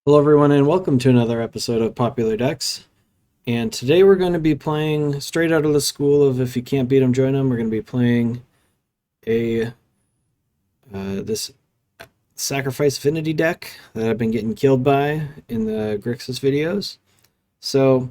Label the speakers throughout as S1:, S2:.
S1: Hello everyone and welcome to another episode of Popular Decks. And today we're going to be playing straight out of the school of if you can't beat them, join them. We're going to be playing a this sacrifice Affinity deck that I've been getting killed by in the Grixis videos. So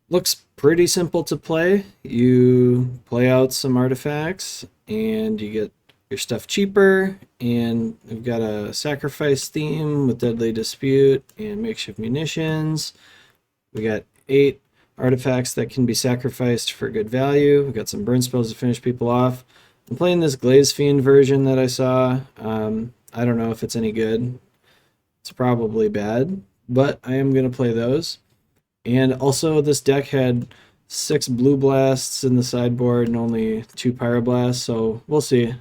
S1: looks pretty simple to play. You play out some artifacts and you get your stuff cheaper, and we've got a sacrifice theme with Deadly Dispute and makeshift munitions. We got 8 artifacts that can be sacrificed for good value. We got some burn spells to finish people off. I'm playing this Glaze Fiend version that I saw. I don't know if it's any good. It's probably bad, but I am going to play those. And also, this deck had 6 Blue Blasts in the sideboard and only 2 Pyroblasts, so we'll see.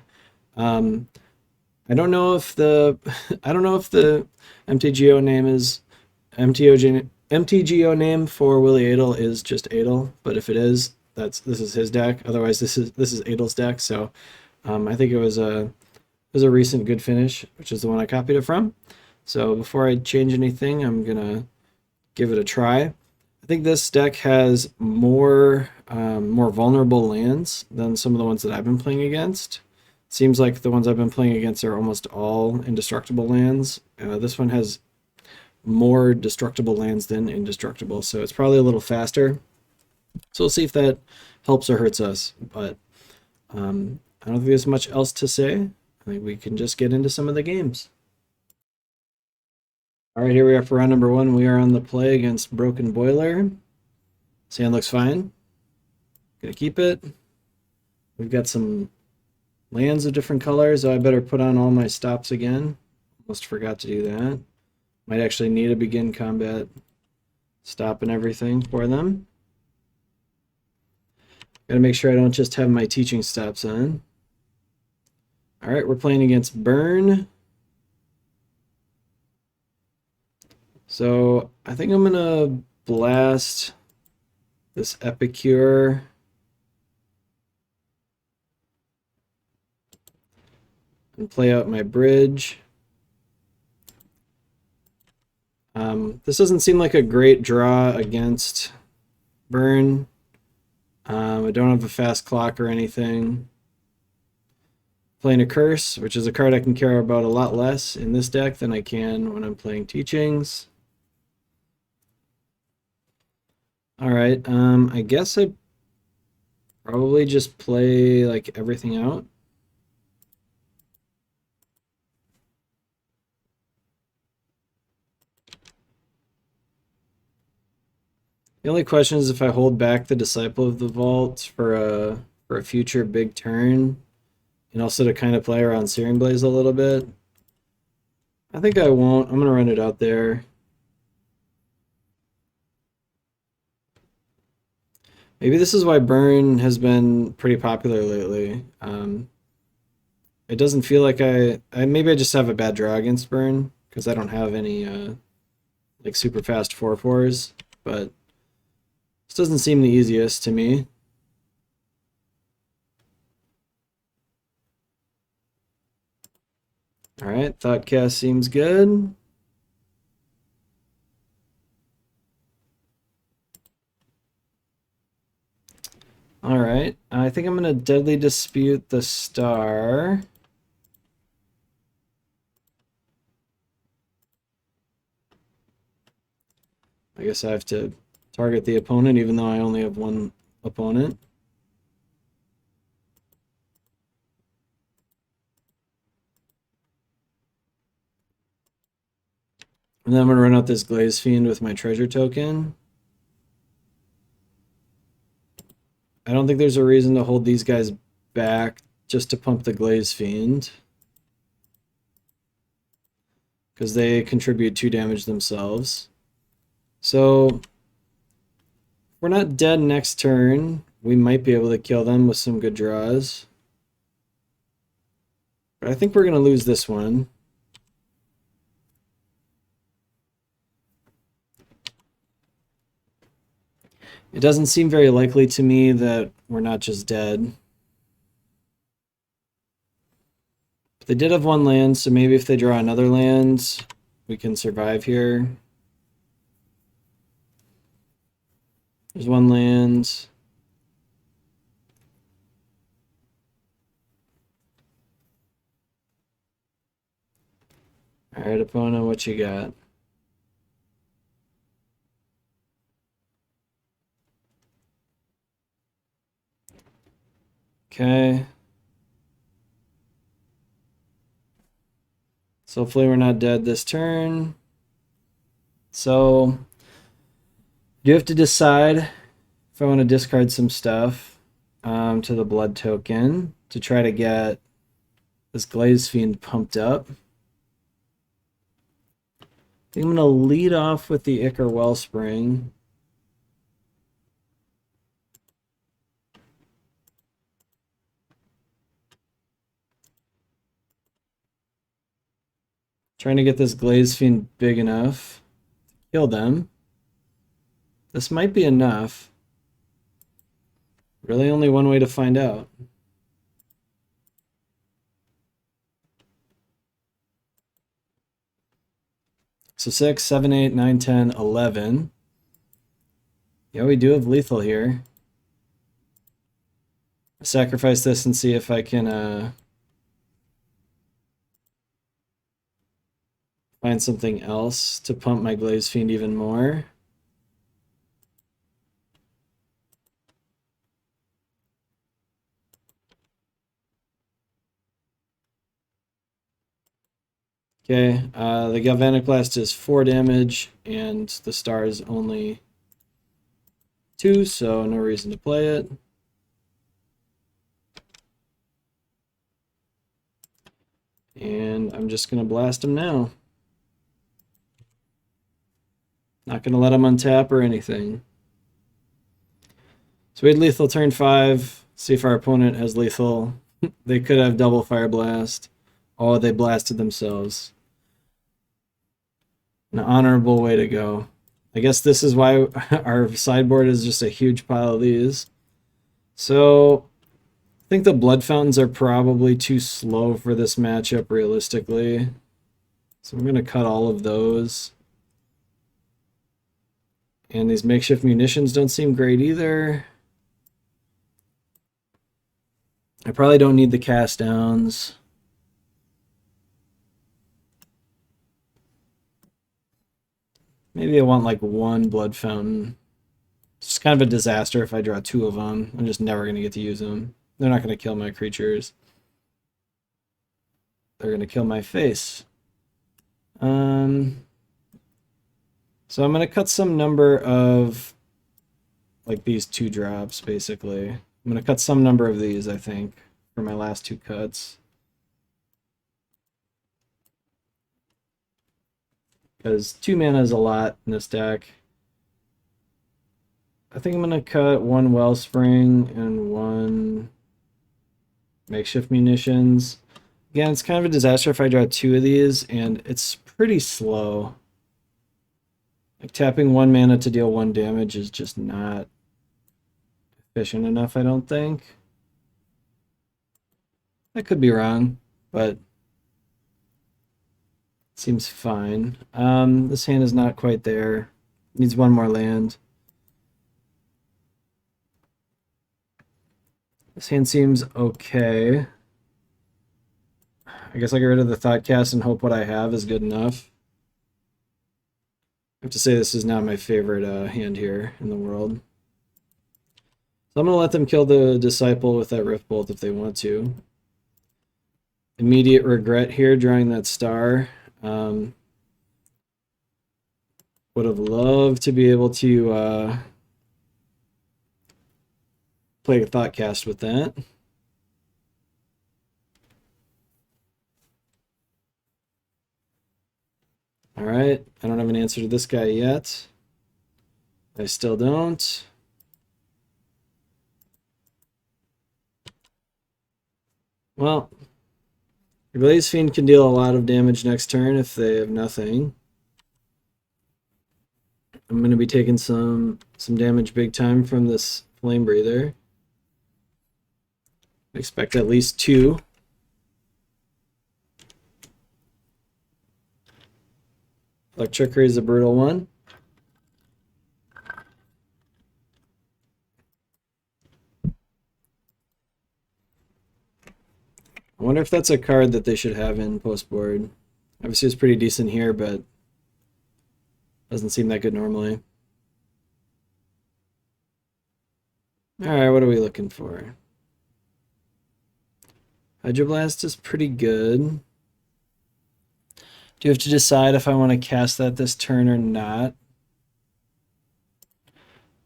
S1: I don't know if the I don't know if the MTGO name is MTGO name for Willie Adel is just Adel, but if it is, this is his deck. Otherwise, this is Adel's deck. So I think it was a recent good finish, which is the one I copied it from. So before I change anything, I'm gonna give it a try. I think this deck has more vulnerable lands than some of the ones that I've been playing against. Seems like the ones I've been playing against are almost all indestructible lands. This one has more destructible lands than indestructible, so it's probably a little faster. So we'll see if that helps or hurts us. But I don't think there's much else to say. I think we can just get into some of the games. All right, here we are for round number 1. We are on the play against Broken Boiler. Sand looks fine. Gonna keep it. We've got some lands of different colors, so I better put on all my stops again. Almost forgot to do that. Might actually need a begin combat stop and everything for them. Gotta make sure I don't just have my teaching stops on. Alright, we're playing against Burn. So I think I'm gonna blast this Epicure. And play out my bridge. This doesn't seem like a great draw against Burn. I don't have a fast clock or anything. Playing a Curse, which is a card I can care about a lot less in this deck than I can when I'm playing Teachings. Alright, I guess I probably just play like everything out. The only question is if I hold back the Disciple of the Vault for a future big turn, and also to kind of play around Searing Blaze a little bit. I think I won't. I'm gonna run it out there. Maybe this is why Burn has been pretty popular lately. It doesn't feel like maybe I just have a bad draw against Burn because I don't have any like super fast 4/4s, but this doesn't seem the easiest to me. Alright, Thoughtcast seems good. Alright, I think I'm going to Deadly Dispute the Star. I guess I have to target the opponent even though I only have one opponent. And then I'm going to run out this Glaze Fiend with my treasure token. I don't think there's a reason to hold these guys back just to pump the Glaze Fiend, because they contribute 2 damage themselves. So if we're not dead next turn, we might be able to kill them with some good draws. But I think we're going to lose this one. It doesn't seem very likely to me that we're not just dead. But they did have 1 land, so maybe if they draw another land, we can survive here. There's one land. All right, opponent, what you got? Okay. So hopefully we're not dead this turn. So you have to decide if I want to discard some stuff to the blood token to try to get this Glaze Fiend pumped up. I think I'm going to lead off with the Ichor Wellspring. Trying to get this Glaze Fiend big enough to kill them. This might be enough. Really only one way to find out. So 6, 7, 8, 9, 10, 11. Yeah, we do have lethal here. Sacrifice this and see if I can find something else to pump my Glaze Fiend even more. Okay, the Galvanic Blast is 4 damage, and the star is only 2, so no reason to play it. And I'm just going to blast him now. Not going to let him untap or anything. So we had lethal turn 5. See if our opponent has lethal. They could have double Fire Blast. Oh, they blasted themselves. An honorable way to go. I guess this is why our sideboard is just a huge pile of these. So I think the Blood Fountains are probably too slow for this matchup realistically. So I'm going to cut all of those. And these makeshift munitions don't seem great either. I probably don't need the cast downs. Maybe I want like one Blood Fountain. It's just kind of a disaster if I draw 2 of them. I'm just never going to get to use them. They're not going to kill my creatures. They're going to kill my face. So I'm going to cut some number of like these 2 drops, basically. I'm going to cut some number of these, I think, for my last 2 cuts. Because 2 mana is a lot in this deck. I think I'm going to cut 1 Wellspring and 1 makeshift munitions. Again, it's kind of a disaster if I draw 2 of these, and it's pretty slow. Like tapping 1 mana to deal 1 damage is just not efficient enough, I don't think. I could be wrong, but it seems fine. This hand is not quite there. Needs 1 more land. This hand seems okay. I guess I get rid of the Thoughtcast and hope what I have is good enough. I have to say this is not my favorite hand here in the world. So I'm going to let them kill the Disciple with that Rift Bolt if they want to. Immediate regret here drawing that star. Would have loved to be able to play a Thoughtcast with that. Alright, I don't have an answer to this guy yet. I still don't. Well, the Glaze Fiend can deal a lot of damage next turn if they have nothing. I'm going to be taking some damage big time from this Flame Breather. I expect at least 2. Electrickery is a brutal one. wonder if that's a card that they should have in post board. Obviously it's pretty decent here, but doesn't seem that good normally. Alright, what are we looking for? Hydroblast is pretty good. Do you have to decide if I want to cast that this turn or not?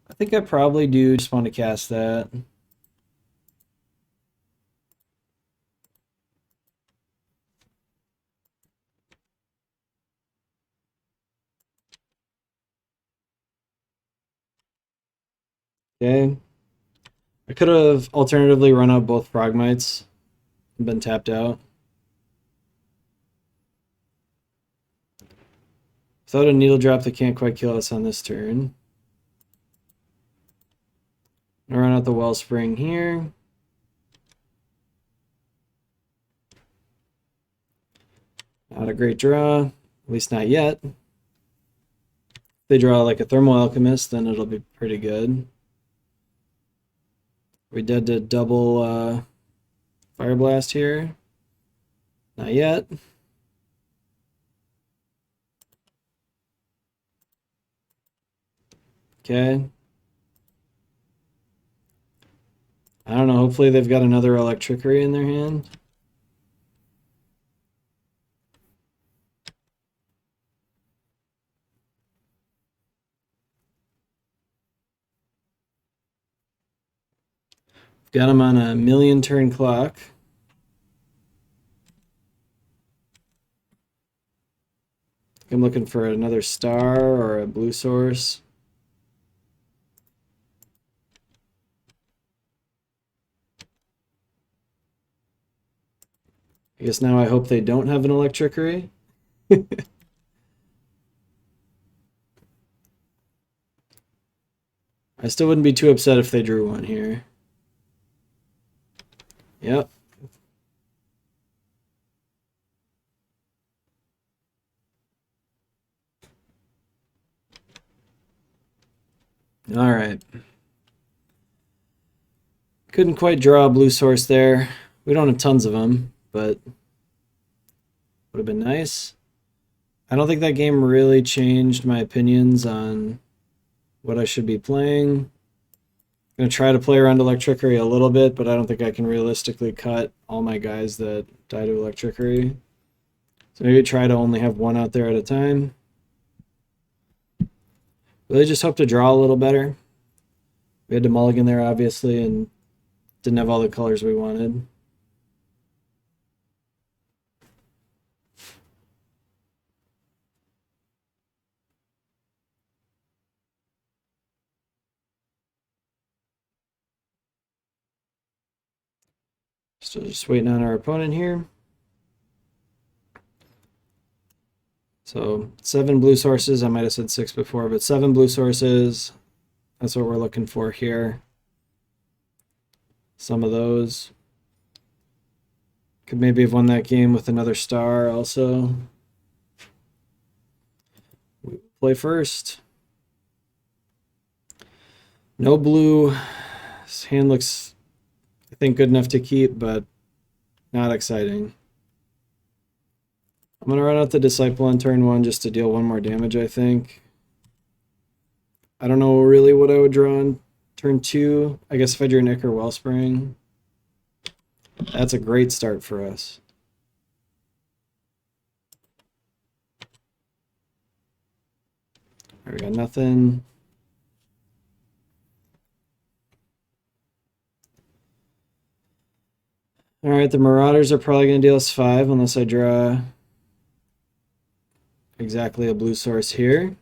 S1: I think I probably do just want to cast that. Okay. I could have alternatively run out both Frogmites and been tapped out. Without a needle drop, they can't quite kill us on this turn. I'll run out the Wellspring here. Not a great draw, at least not yet. If they draw like a Thermal Alchemist, then it'll be pretty good. We did a double Fire Blast here. Not yet. Okay. I don't know, hopefully they've got another Electrickery in their hand. Got them on a 1,000,000 turn clock. I'm looking for another star or a blue source. I guess now I hope they don't have an Electrickery. I still wouldn't be too upset if they drew one here. Yep. All right. Couldn't quite draw a blue source there. We don't have tons of them, but would have been nice. I don't think that game really changed my opinions on what I should be playing. I'm going to try to play around Electrickery a little bit, but I don't think I can realistically cut all my guys that die to Electrickery. So maybe try to only have one out there at a time. Really just hope to draw a little better. We had to mulligan there, obviously, and didn't have all the colors we wanted. Still just waiting on our opponent here. So 7 blue sources. I might have said 6 before, but 7 blue sources. That's what we're looking for here. Some of those. Could maybe have won that game with another star also. We play first. No blue. This hand looks, I think, good enough to keep, but not exciting. I'm going to run out the Disciple on turn 1 just to deal 1 more damage, I think. I don't know really what I would draw on turn 2. I guess if I drew an Ichor Wellspring. That's a great start for us. All right, we got nothing. All right, the Marauders are probably going to deal us 5 unless I draw exactly a blue source here.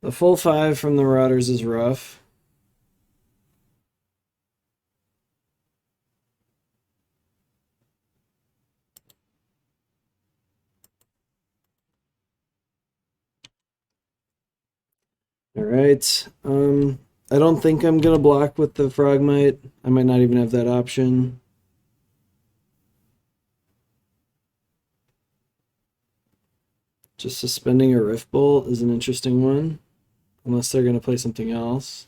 S1: The full 5 from the Marauders is rough. All right. I don't think I'm going to block with the Frogmite. I might not even have that option. Just suspending a Rift Bolt is an interesting one. Unless they're going to play something else.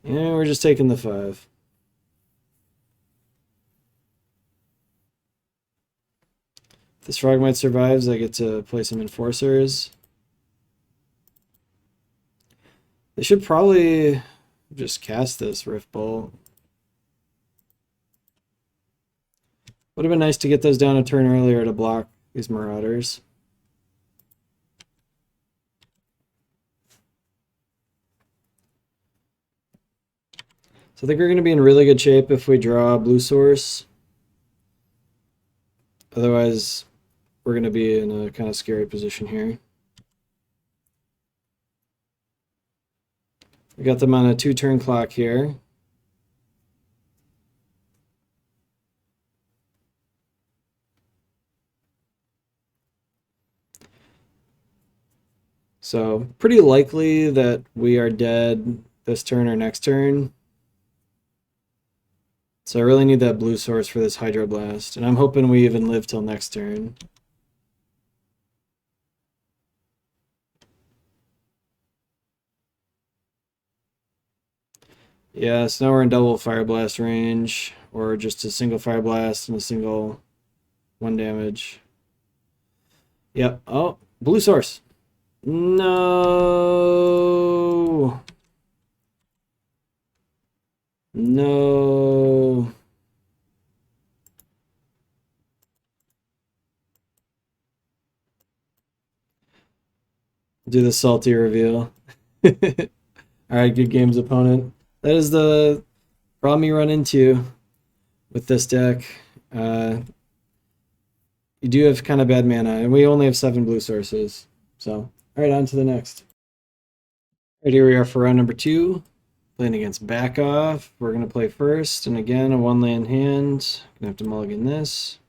S1: Yeah, we're just taking the 5. If this Frogmite survives, I get to play some Enforcers. They should probably just cast this Rift Bolt. Would have been nice to get those down a turn earlier to block these Marauders. So I think we're going to be in really good shape if we draw a blue source. Otherwise, we're going to be in a kind of scary position here. We got them on a 2-turn clock here. So pretty likely that we are dead this turn or next turn. So I really need that blue source for this Hydroblast, and I'm hoping we even live till next turn. Yeah, so now we're in double Fire Blast range, or just a single Fire Blast and a single 1 damage. Yep. Oh, blue source. No. No. Do the salty reveal. All right, good games, opponent. That is the problem you run into with this deck. You do have kind of bad mana, and we only have 7 blue sources. So, all right, on to the next. Right, here we are for round number 2. Playing against Back Off. We're going to play first, and again, a 1-land hand. Gonna have to mulligan this.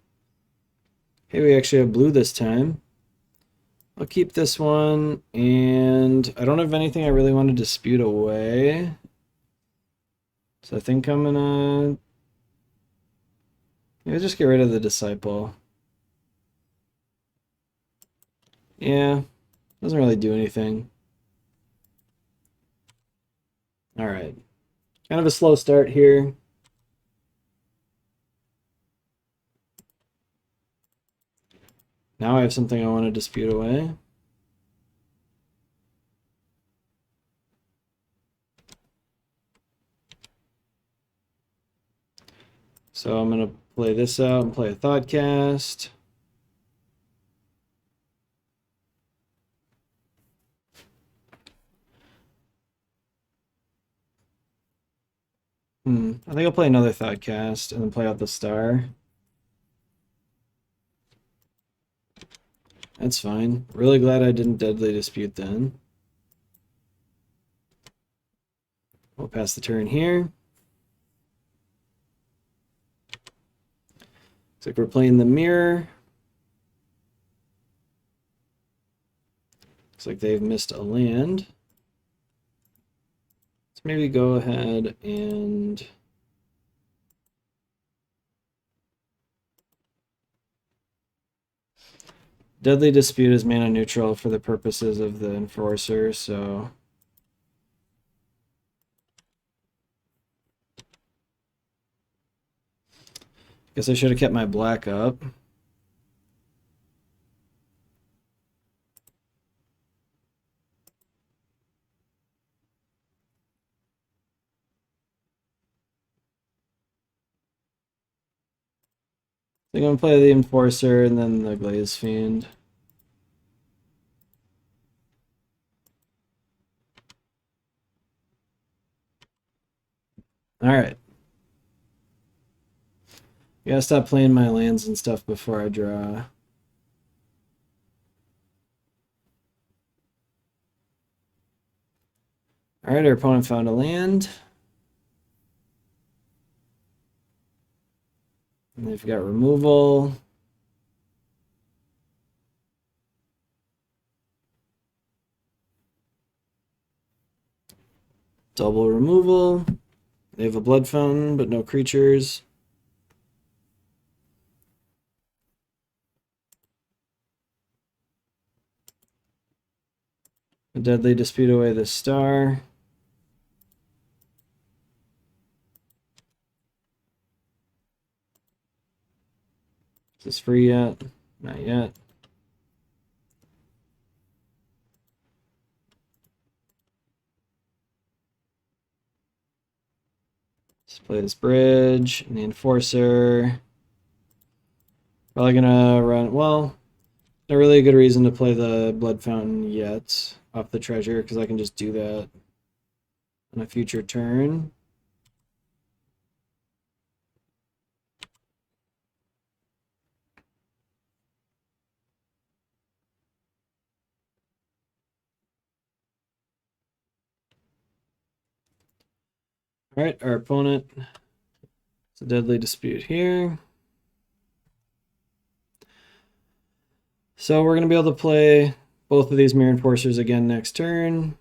S1: Hey, we actually have blue this time. I'll keep this one, and I don't have anything I really want to dispute away. So I think I'm gonna just get rid of the Disciple. Yeah, doesn't really do anything. All right, kind of a slow start here. Now I have something I want to dispute away. So I'm going to play this out and play a Thoughtcast. I think I'll play another Thoughtcast and then play out the Star. That's fine. Really glad I didn't Deadly Dispute then. We'll pass the turn here. Looks like we're playing the Mirror. Looks like they've missed a land. Let's maybe go ahead and Deadly Dispute is mana neutral for the purposes of the Enforcer, so guess I should have kept my black up. I think I'm gonna play the Enforcer and then the Glaze Fiend. Alright. Gotta stop playing my lands and stuff before I draw. Alright, our opponent found a land. And they've got removal. Double removal. They have a Blood Fountain, but no creatures. A Deadly Dispute away the Star. this free yet? Not yet. Let's play this bridge and the enforcer. Probably gonna run, well, not really a good reason to play the blood fountain yet off the treasure, because I can just do that on a future turn. All right, our opponent, it's a deadly dispute here. So we're going to be able to play both of these mirror enforcers again next turn.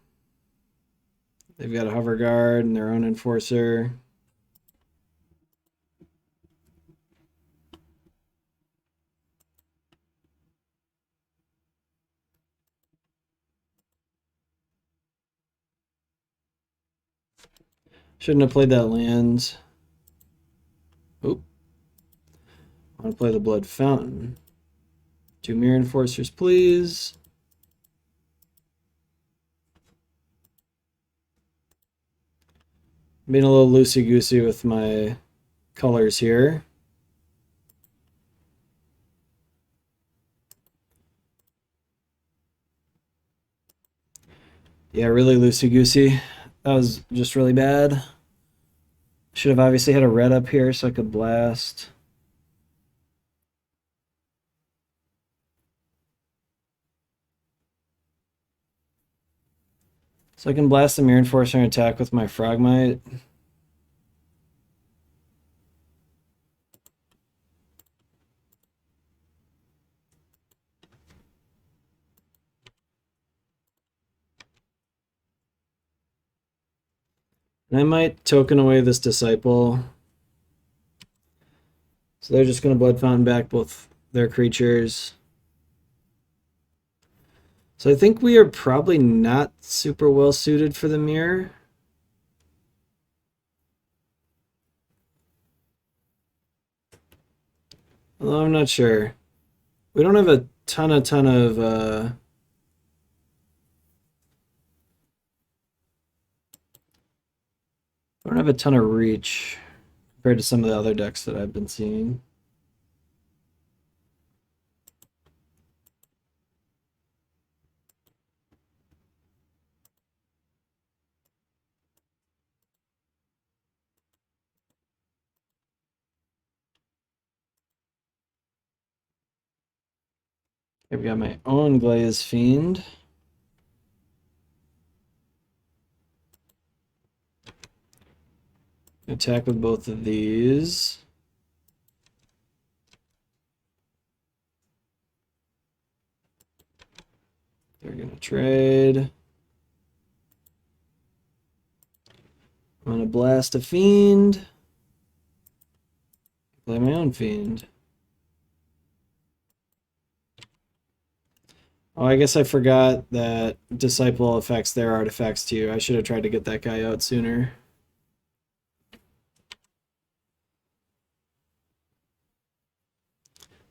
S1: They've got a hover guard and their own enforcer. Shouldn't have played that land. Oop. I want to play the blood fountain. 2 mirror enforcers, please. Being a little loosey-goosey with my colors here. Yeah, really loosey-goosey. That was just really bad. Should have obviously had a red up here so I could blast. So I can blast the mirror enforcer and attack with my frogmite. And I might token away this disciple. So they're just going to blood fountain back both their creatures. So I think we are probably not super well suited for the mirror. Although I'm not sure. We don't have a ton of I don't have a ton of reach compared to some of the other decks that I've been seeing. I've got my own Glaze Fiend. Attack with both of these. They're going to trade. I'm going to blast a Fiend. Play my own Fiend. Oh, I guess I forgot that Disciple affects their artifacts too. I should have tried to get that guy out sooner.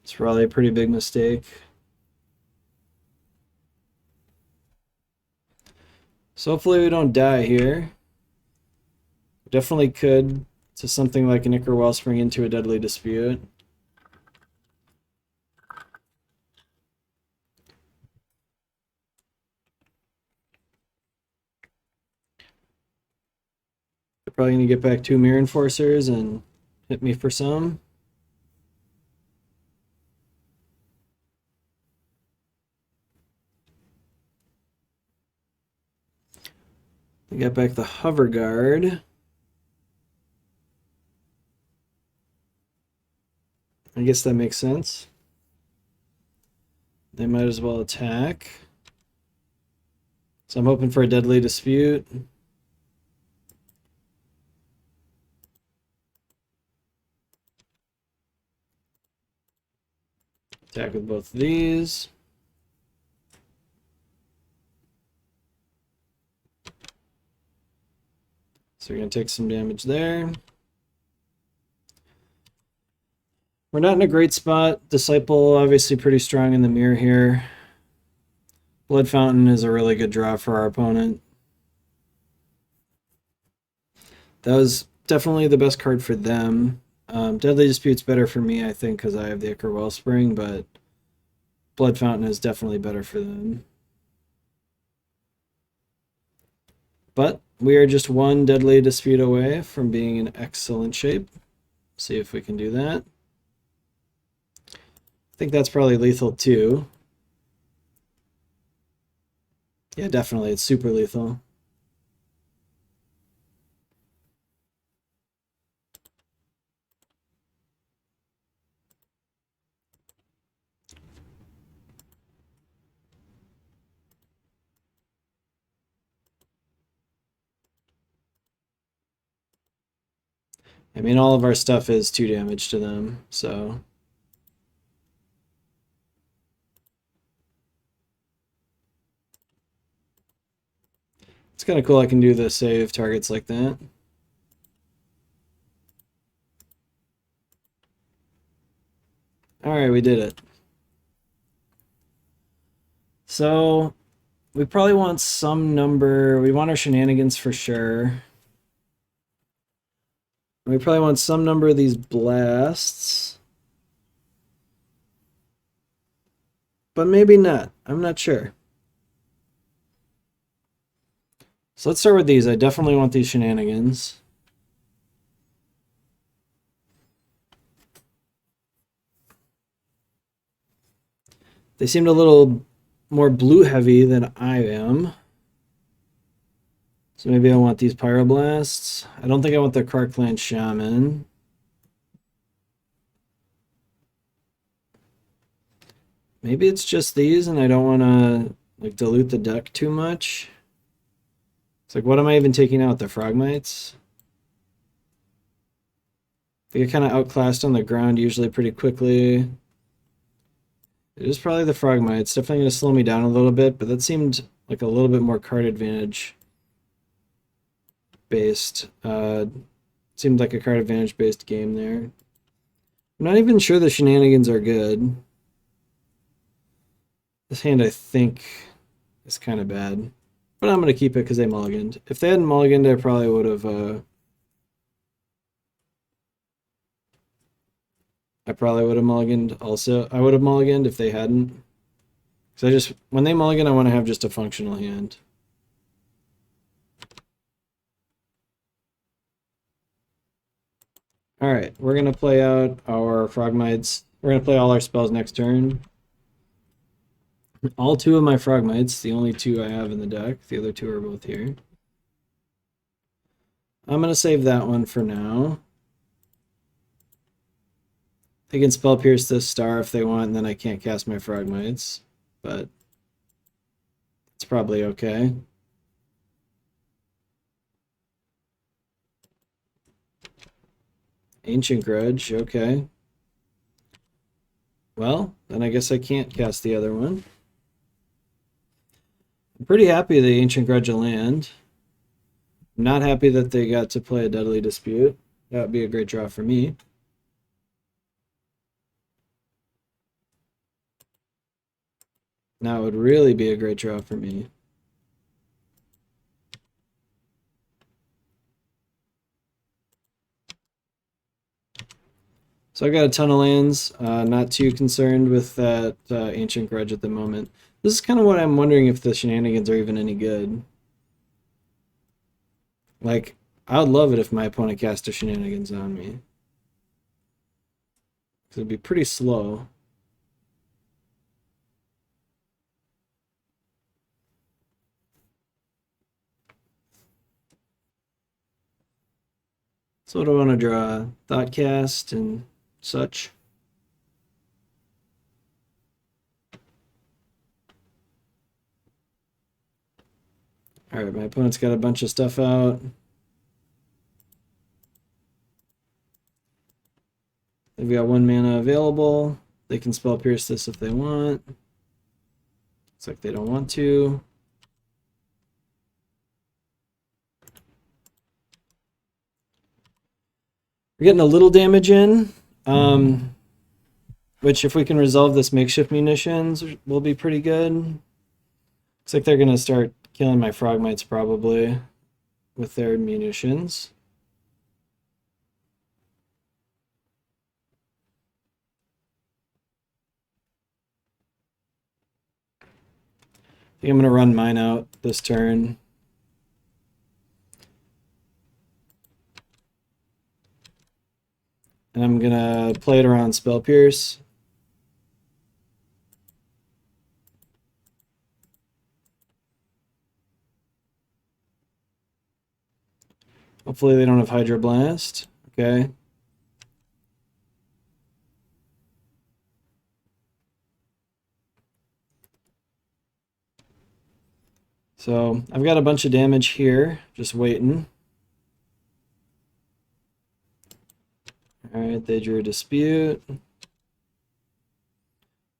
S1: It's probably a pretty big mistake. So hopefully we don't die here. Definitely could to something like an Ichor Wellspring into a Deadly Dispute. They're probably going to get back 2 Mirror Enforcers and hit me for some. They got back the Hover Guard. I guess that makes sense. They might as well attack. So I'm hoping for a Deadly Dispute. Attack with both of these. So we're going to take some damage there. We're not in a great spot. Disciple obviously pretty strong in the mirror here. Blood Fountain is a really good draw for our opponent. That was definitely the best card for them. Deadly Dispute's better for me, I think, because I have the Ichor Wellspring, but Blood Fountain is definitely better for them. But we are just one Deadly Dispute away from being in excellent shape. See if we can do that. I think that's probably lethal too. Yeah, definitely. It's super lethal. I mean, all of our stuff is 2 damage to them, so... It's kind of cool I can do the save targets like that. Alright, we did it. So, we probably want some number... We want our shenanigans for sure. We probably want some number of these blasts. But maybe not. I'm not sure. So let's start with these. I definitely want these shenanigans. They seemed a little more blue heavy than I am. So maybe I want these Pyroblasts. I don't think I want the Karkland Shaman. Maybe it's just these and I don't want to like dilute the deck too much. It's like, what am I even taking out? The Frogmites? They get kind of outclassed on the ground usually pretty quickly. It is probably the Frogmite. It's definitely going to slow me down a little bit, but that seemed like a little bit more card advantage based. Seemed like a card advantage based game there. I'm not even sure the shenanigans are good. This hand, I think, is kind of bad. But I'm going to keep it because they mulliganed. If they hadn't mulliganed, I probably would have... I probably would have mulliganed also. I would have mulliganed if they hadn't. Because I just... When they mulligan, I want to have just a functional hand. Alright, we're going to play out our Frogmites. We're going to play all our spells next turn. All 2 of my Frogmites, the only 2 I have in the deck. The other 2 are both here. I'm going to save that one for now. They can Spell Pierce this star if they want, and then I can't cast my Frogmites. But it's probably okay. Ancient Grudge, okay. Well, then I guess I can't cast the other one. I'm pretty happy the Ancient Grudge will land. I'm not happy that they got to play a Deadly Dispute. That would be a great draw for me. Now it would really be a great draw for me. So I got a ton of lands. Not too concerned with that Ancient Grudge at the moment. This is kind of what I'm wondering if the shenanigans are even any good. Like, I would love it if my opponent cast a shenanigans on me. It'd be pretty slow. So what do I want to draw? Thoughtcast and such. Alright, my opponent's got a bunch of stuff out. They've got 1 mana available. They can Spell Pierce this if they want. Looks like they don't want to. We're getting a little damage in. Which, if we can resolve this makeshift munitions, will be pretty good. Looks like they're gonna start killing my frogmites probably with their munitions. I think I'm gonna run mine out this turn. And I'm gonna play it around Spell Pierce. Hopefully they don't have Hydro Blast. Okay. So I've got a bunch of damage here, just waiting. Alright, they drew a Dispute.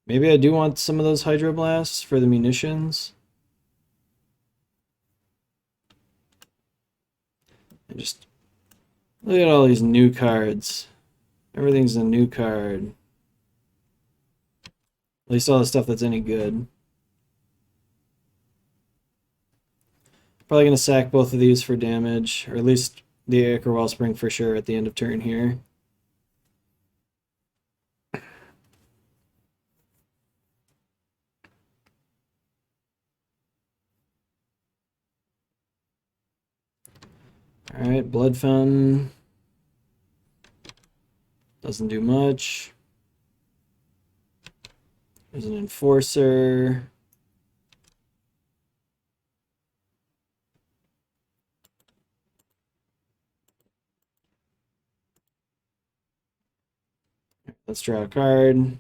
S1: Maybe I do want some of those Hydro Blasts for the munitions. And just look at all these new cards. Everything's a new card. At least all the stuff that's any good. Probably going to sack both of these for damage, or at least the Ichor Wellspring for sure at the end of turn here. Alright, Blood Fountain. Doesn't do much. There's an Enforcer. Let's draw a card.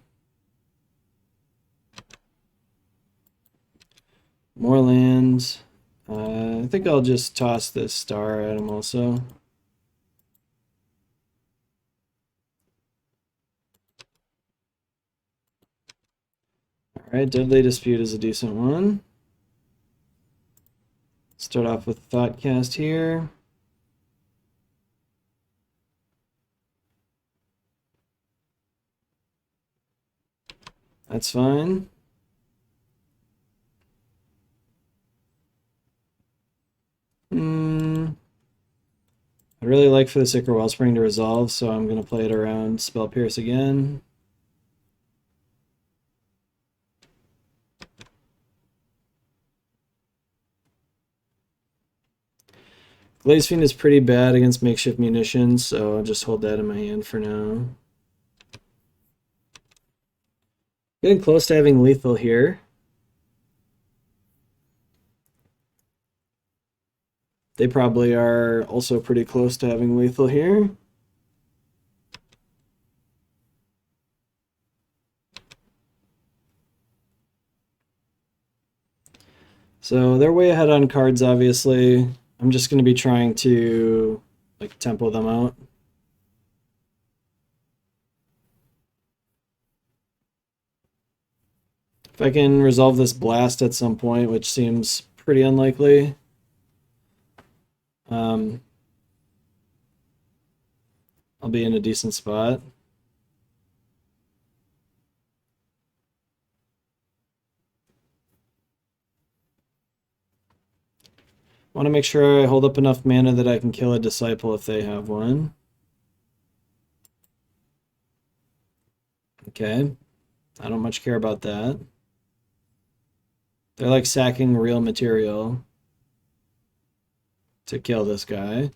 S1: More lands. I think I'll just toss this star at him also. Alright, Deadly Dispute is a decent one. Start off with Thoughtcast here. That's fine. I'd really like for the Ichor Wellspring to resolve, so I'm going to play it around Spell Pierce again. Glaze Fiend is pretty bad against makeshift munitions, so I'll just hold that in my hand for now. Getting close to having lethal here. They probably are also pretty close to having lethal here. So they're way ahead on cards, obviously. I'm just going to be trying to like tempo them out. If I can resolve this blast at some point, which seems pretty unlikely, I'll be in a decent spot. Want to make sure I hold up enough mana that I can kill a Disciple if they have one. Okay, I don't much care about that. They're like sacking real material to kill this guy.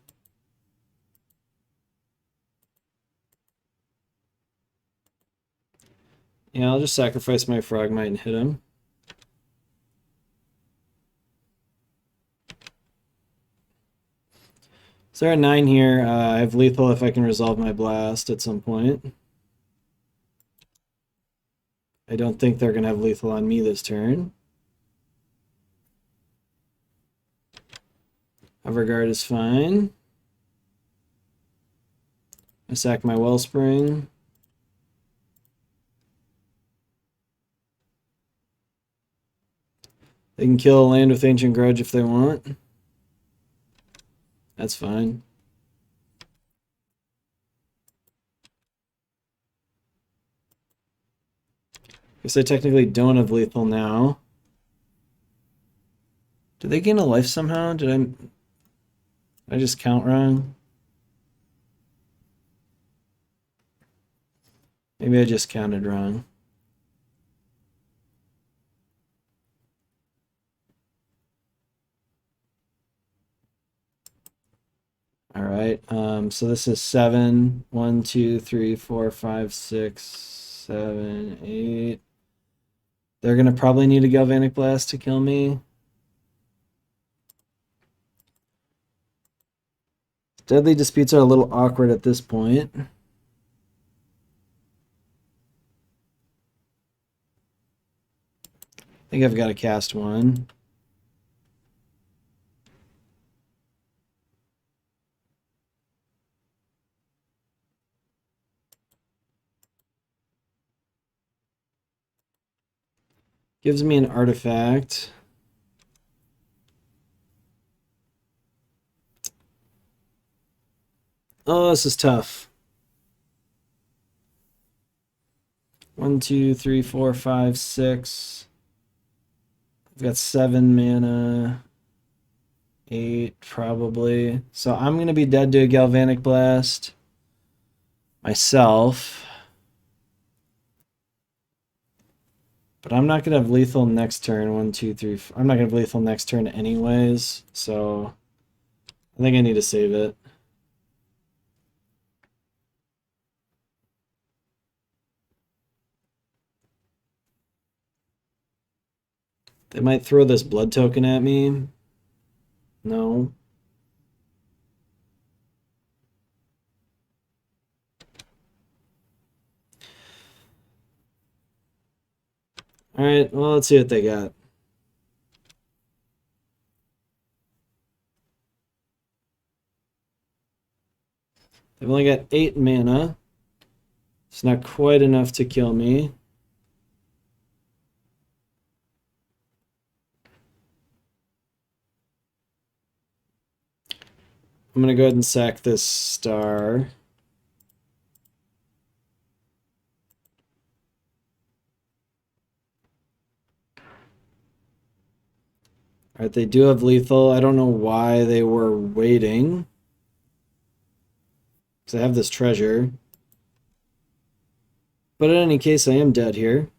S1: Yeah, I'll just sacrifice my Frogmite and hit him. So they're at 9 here. I have lethal if I can resolve my blast at some point. I don't think they're going to have lethal on me this turn. Everguard is fine. I sack my Wellspring. They can kill a land with Ancient Grudge if they want. That's fine. Guess I technically don't have lethal now. Did they gain a life somehow? Did I just count wrong? Maybe I just counted wrong. All right. So this is 7. 1, 2, 3, 4, 5, 6, 7, 8. They're gonna probably need a galvanic blast to kill me. Deadly disputes are a little awkward at this point. I think I've got to cast one. Gives me an artifact. Oh, this is tough. 1, 2, 3, 4, 5, 6. I've got 7 mana. 8 probably. So I'm gonna be dead to a galvanic blast myself. But I'm not gonna have lethal next turn. 1, 2, 3. I'm not gonna have lethal next turn anyways. So I think I need to save it. They might throw this blood token at me. No. Alright, well, let's see what they got. They've only got 8 mana. It's not quite enough to kill me. I'm going to go ahead and sack this star. Alright, they do have lethal. I don't know why they were waiting. Because I have this treasure. But in any case, I am dead here.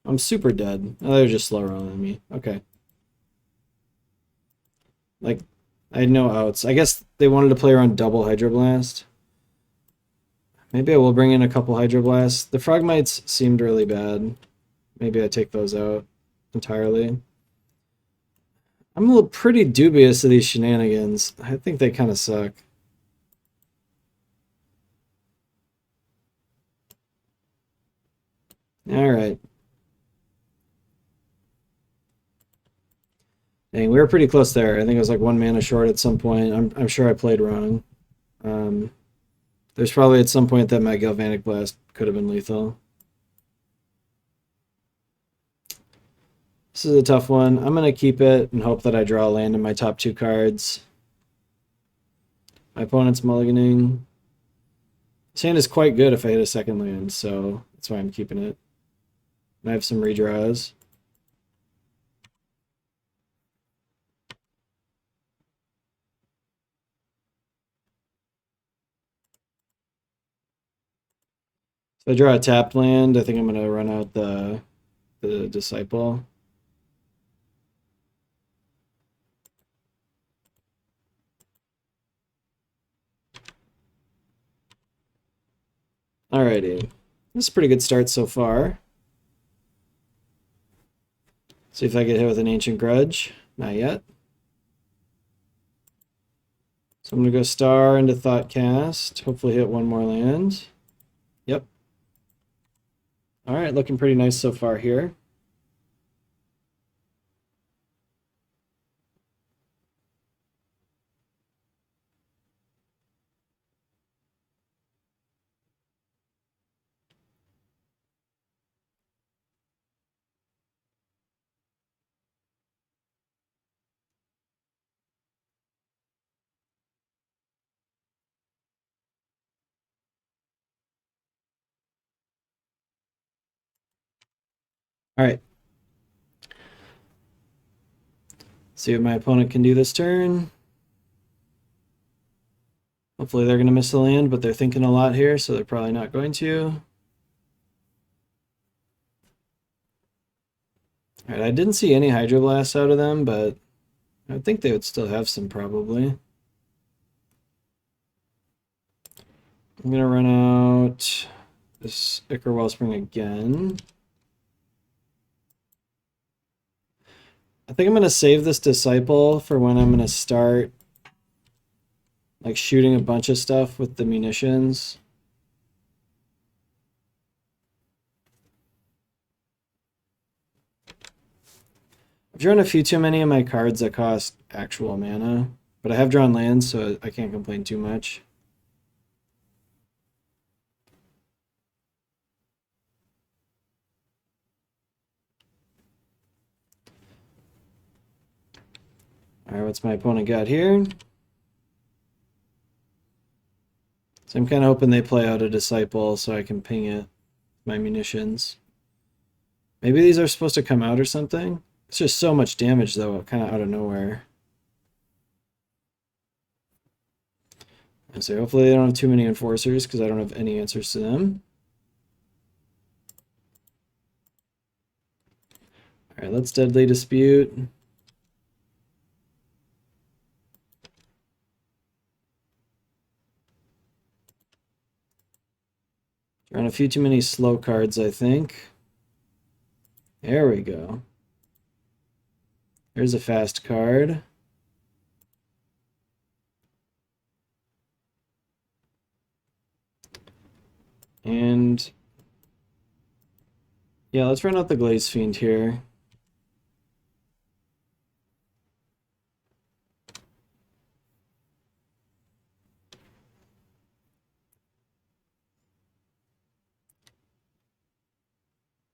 S1: I'm super dead. Oh, they're just slow rolling me. Okay. Like, I had no outs. I guess they wanted to play around double Hydroblast. Maybe I will bring in a couple Hydroblasts. The Frogmites seemed really bad. Maybe I take those out entirely. I'm a little pretty dubious of these shenanigans. I think they kind of suck. Alright. Dang, we were pretty close there. I think it was like 1 mana short at some point. I'm sure I played wrong. There's probably at some point that my Galvanic Blast could have been lethal. This is a tough one. I'm going to keep it and hope that I draw a land in my top 2 cards. My opponent's mulliganing. This hand is quite good if I hit a second land, so that's why I'm keeping it. I have some redraws. If I draw a tapped land, I think I'm going to run out the Disciple. Alrighty. This is a pretty good start so far. See if I get hit with an Ancient Grudge. Not yet. So I'm going to go Star into Thoughtcast. Hopefully hit one more land. Yep. Alright, looking pretty nice so far here. All right. See what my opponent can do this turn. Hopefully they're going to miss the land, but they're thinking a lot here, so they're probably not going to. All right, I didn't see any Hydroblasts out of them, but I think they would still have some probably. I'm going to run out this Ichor Wellspring again. I think I'm going to save this Disciple for when I'm going to start like shooting a bunch of stuff with the munitions. I've drawn a few too many of my cards that cost actual mana, but I have drawn lands, so I can't complain too much. Alright, what's my opponent got here? So I'm kind of hoping they play out a Disciple so I can ping it with my munitions. Maybe these are supposed to come out or something? It's just so much damage, though, kind of out of nowhere. So hopefully they don't have too many Enforcers, because I don't have any answers to them. Alright, let's Deadly Dispute. Drawing a few too many slow cards, I think. There we go. There's a fast card. And yeah, let's run out the Glaze Fiend here.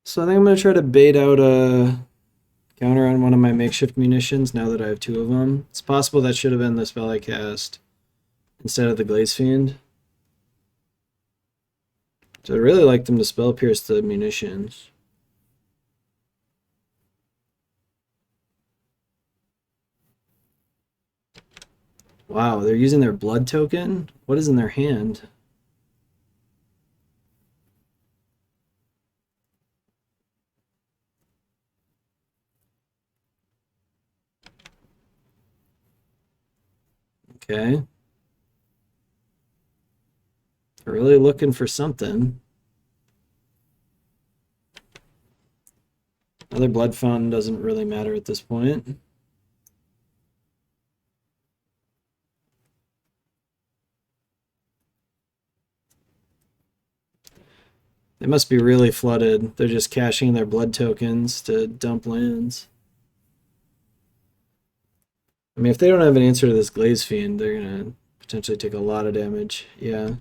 S1: So I think I'm going to try to bait out a counter on one of my makeshift munitions now that I have two of them. It's possible that should have been the spell I cast instead of the Glaze Fiend. So I'd really like them to spell pierce the munitions. Wow, they're using their blood token? What is in their hand? Okay. They're really looking for something. Another blood fountain doesn't really matter at this point. They must be really flooded. They're just cashing their blood tokens to dump lands. I mean, if they don't have an answer to this Glaze Fiend, they're going to potentially take a lot of damage. Yeah.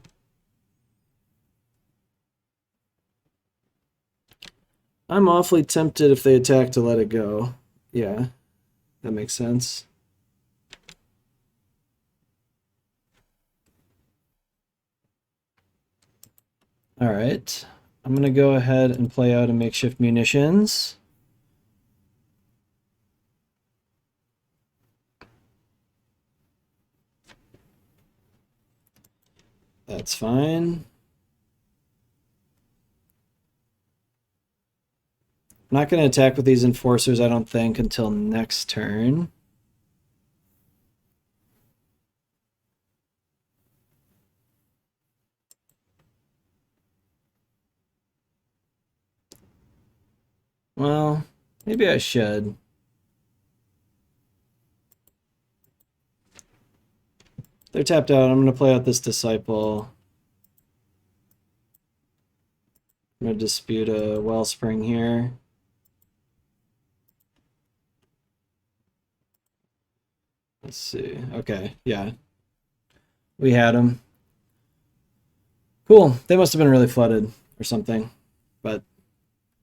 S1: I'm awfully tempted if they attack to let it go. Yeah, that makes sense. All right. I'm going to go ahead and play out a makeshift munitions. That's fine. I'm not going to attack with these Enforcers, I don't think, until next turn. Well, maybe I should. They're tapped out. I'm going to play out this Disciple. I'm going to dispute a Wellspring here. Let's see. Okay, yeah. We had them. Cool. They must have been really flooded or something. But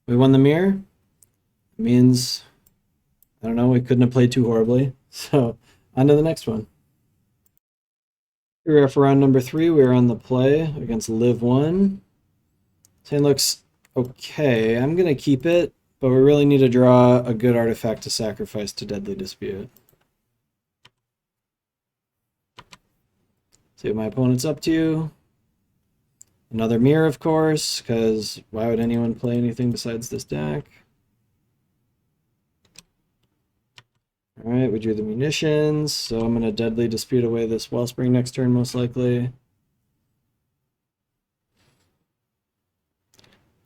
S1: we won the mirror. It means, I don't know, we couldn't have played too horribly. So, on to the next one. We're for round number 3. We're on the play against Live 1. Hand looks okay. I'm going to keep it, But we really need to draw a good artifact to sacrifice to Deadly Dispute. See what my opponent's up to. Another mirror, of course, because why would anyone play anything besides this deck? Alright, we drew the munitions, so I'm going to Deadly Dispute away this Wellspring next turn, most likely.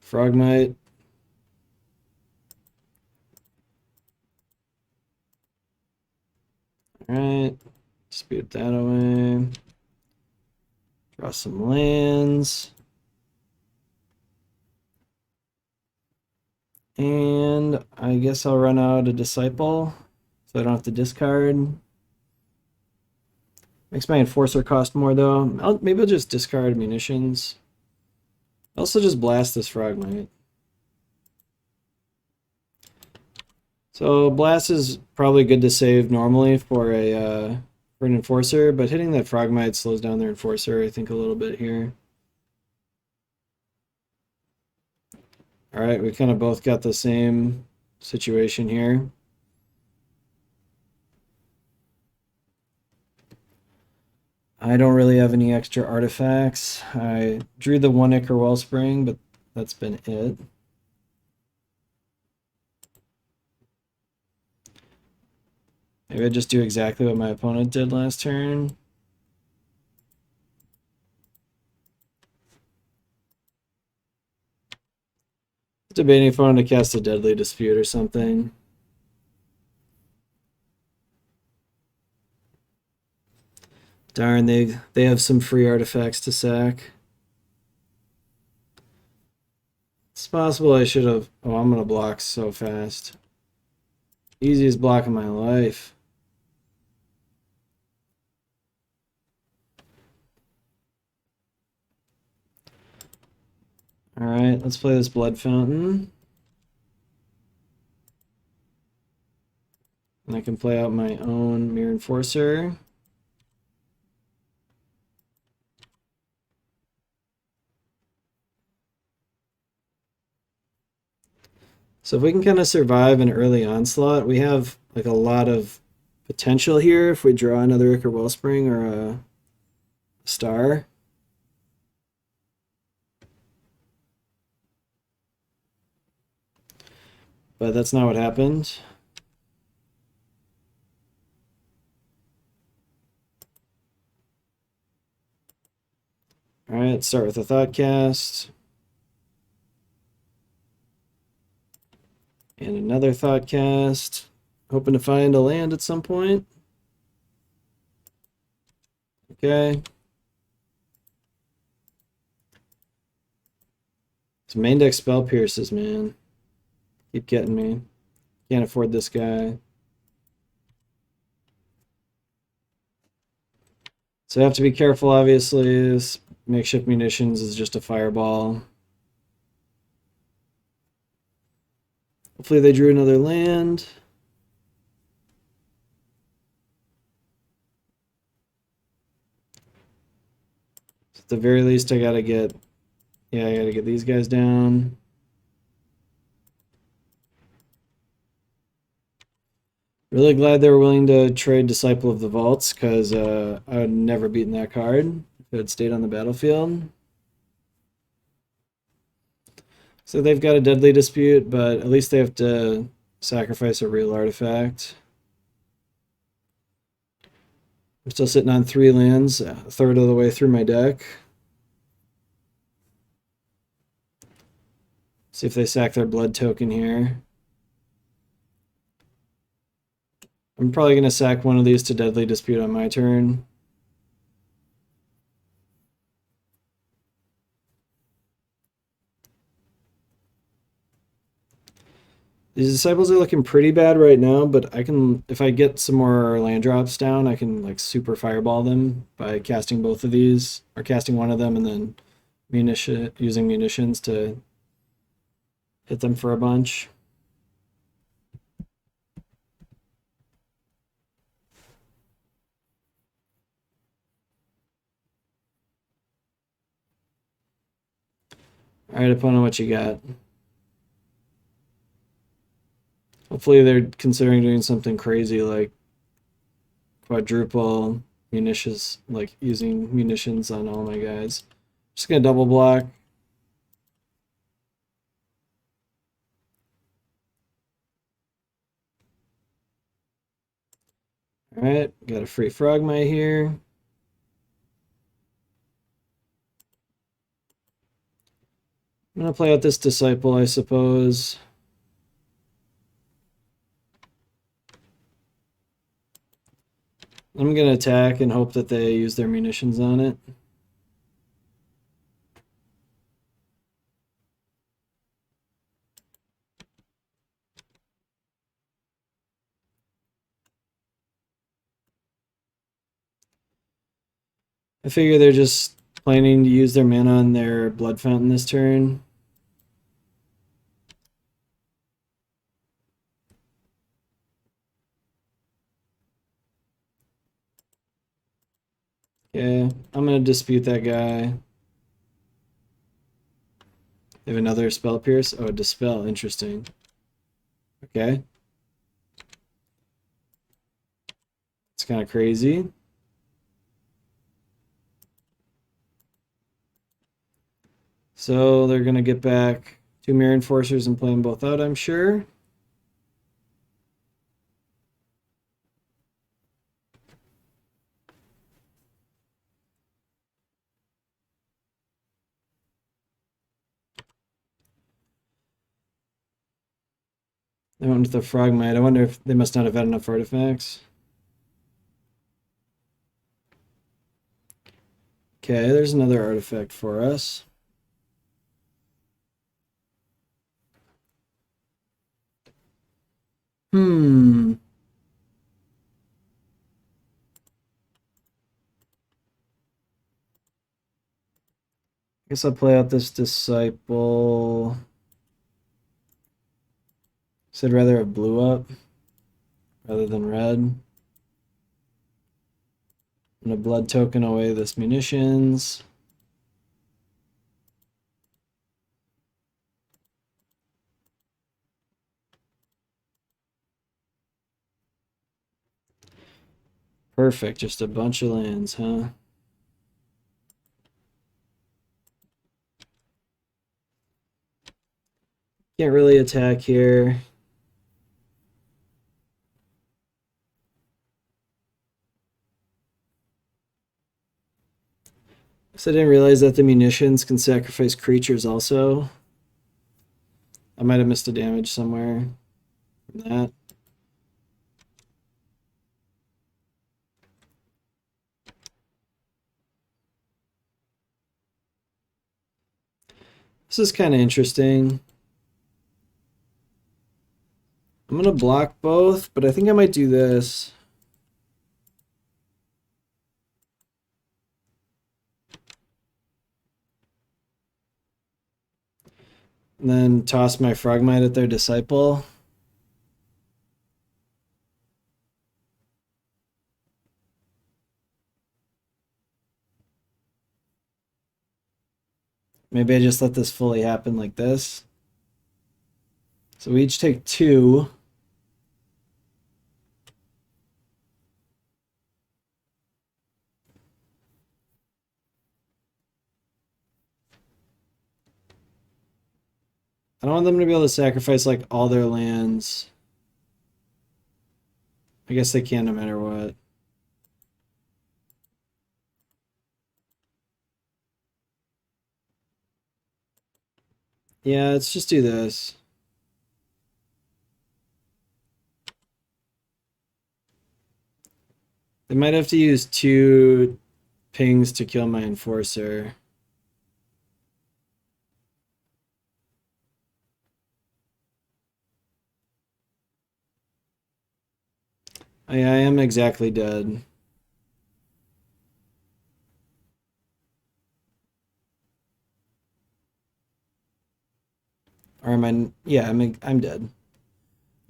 S1: Frogmite. Alright, dispute that away. Draw some lands. And I guess I'll run out a Disciple, so I don't have to discard. Makes my Enforcer cost more, though. Maybe I'll just discard munitions. I'll also just blast this Frogmite. So blast is probably good to save normally for an Enforcer, but hitting that Frogmite slows down their Enforcer, I think, a little bit here. Alright, we kind of both got the same situation here. I don't really have any extra artifacts. I drew the 1-Acre Wellspring, but that's been it. Maybe I just do exactly what my opponent did last turn. Debating if I want to cast a Deadly Dispute or something. Darn, they have some free artifacts to sack. It's possible I should have... Oh, I'm going to block so fast. Easiest block of my life. Alright, let's play this Blood Fountain. And I can play out my own Mirror Enforcer. So if we can kind of survive an early onslaught, we have like a lot of potential here if we draw another Ichor Wellspring or a star. But that's not what happened. All right, let's start with a Thoughtcast. And another Thoughtcast. Hoping to find a land at some point. Okay. Some main deck Spell Pierces, man. Keep getting me. Can't afford this guy. So I have to be careful, obviously. This makeshift munitions is just a fireball. Hopefully they drew another land. At the very least, I gotta get these guys down. Really glad they were willing to trade Disciple of the Vaults, because I would have never beaten that card if it had stayed on the battlefield. So they've got a Deadly Dispute, but at least they have to sacrifice a real artifact. I'm still sitting on 3 lands, a third of the way through my deck. See if they sack their blood token here. I'm probably going to sack one of these to Deadly Dispute on my turn. These Disciples are looking pretty bad right now, but I can, if I get some more land drops down, I can like super fireball them by casting both of these, or casting one of them and then using munitions to hit them for a bunch. All right, opponent, what you got? Hopefully they're considering doing something crazy like quadruple munitions, like using munitions on all my guys. Just gonna double block. Alright, got a free frogmite here. I'm gonna play out this disciple, I suppose. I'm gonna attack and hope that they use their munitions on it. I figure they're just planning to use their mana on their blood fountain this turn. Okay, I'm gonna dispute that guy. They have another spell pierce. Oh, dispel. Interesting. Okay. It's kind of crazy. So they're gonna get back 2 Mirror Enforcers and play them both out, I'm sure. They went with the Frogmite. I wonder if they must not have had enough artifacts. Okay, there's another artifact for us. Hmm. I guess I'll play out this disciple. So I'd rather have blue up rather than red. I'm gonna blood token away this munitions. Perfect, just a bunch of lands, huh? Can't really attack here. So I didn't realize that the munitions can sacrifice creatures also. I might have missed a damage somewhere from that. This is kind of interesting. I'm gonna block both, but I think I might do this. And then toss my Frogmite at their disciple. Maybe I just let this fully happen like this. So we each take 2. I don't want them to be able to sacrifice like all their lands. I guess they can no matter what. Yeah, let's just do this. They might have to use 2 pings to kill my enforcer. I am exactly dead. Or am I? Yeah, I'm dead.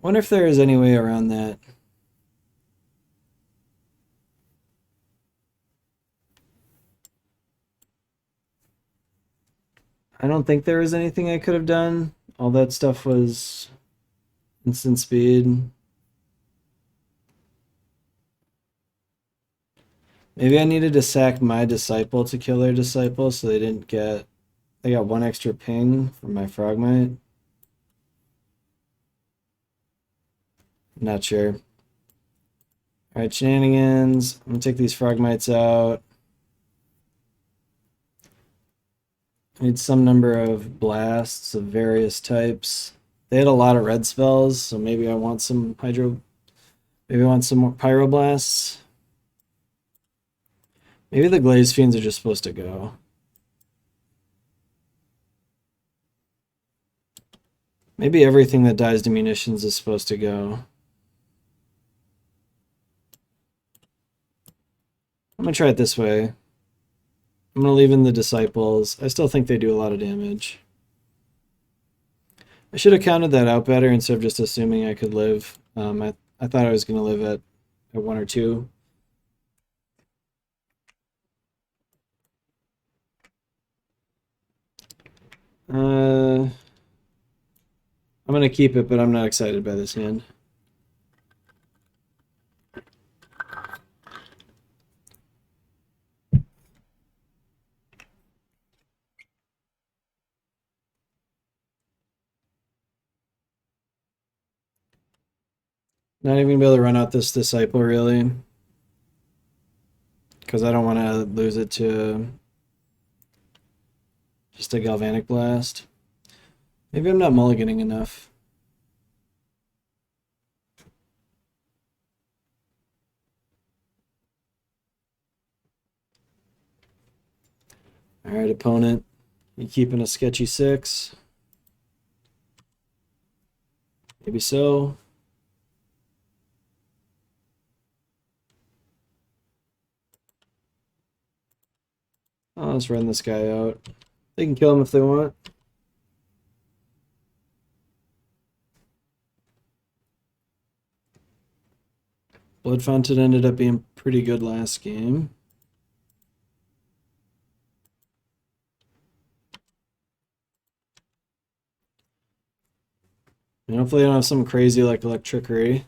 S1: Wonder if there is any way around that. I don't think there was anything I could have done. All that stuff was Instant speed. Maybe I needed to sack my disciple to kill their disciple so they didn't get... They got one extra ping from my frogmite. Not sure. Alright, shenanigans. I'm gonna take these frogmites out. I need some number of blasts of various types. They had a lot of red spells, so maybe I want some hydro... Maybe I want some more pyroblasts. Maybe the Glaze Fiends are just supposed to go. Maybe everything that dies to munitions is supposed to go. I'm gonna try it this way. I'm gonna leave in the disciples. I still think they do a lot of damage. I should have counted that out better instead of just assuming I could live. I thought I was gonna live at 1 or 2. I'm gonna keep it, but I'm not excited by this hand. Not even gonna be able to run out this disciple really, because I don't want to lose it to just a galvanic blast. Maybe I'm not mulliganing enough. All right, opponent, you keeping a sketchy 6? Maybe so. Oh, let's run this guy out. They can kill him if they want. Blood Fountain ended up being pretty good last game. And hopefully they don't have some crazy like electricity.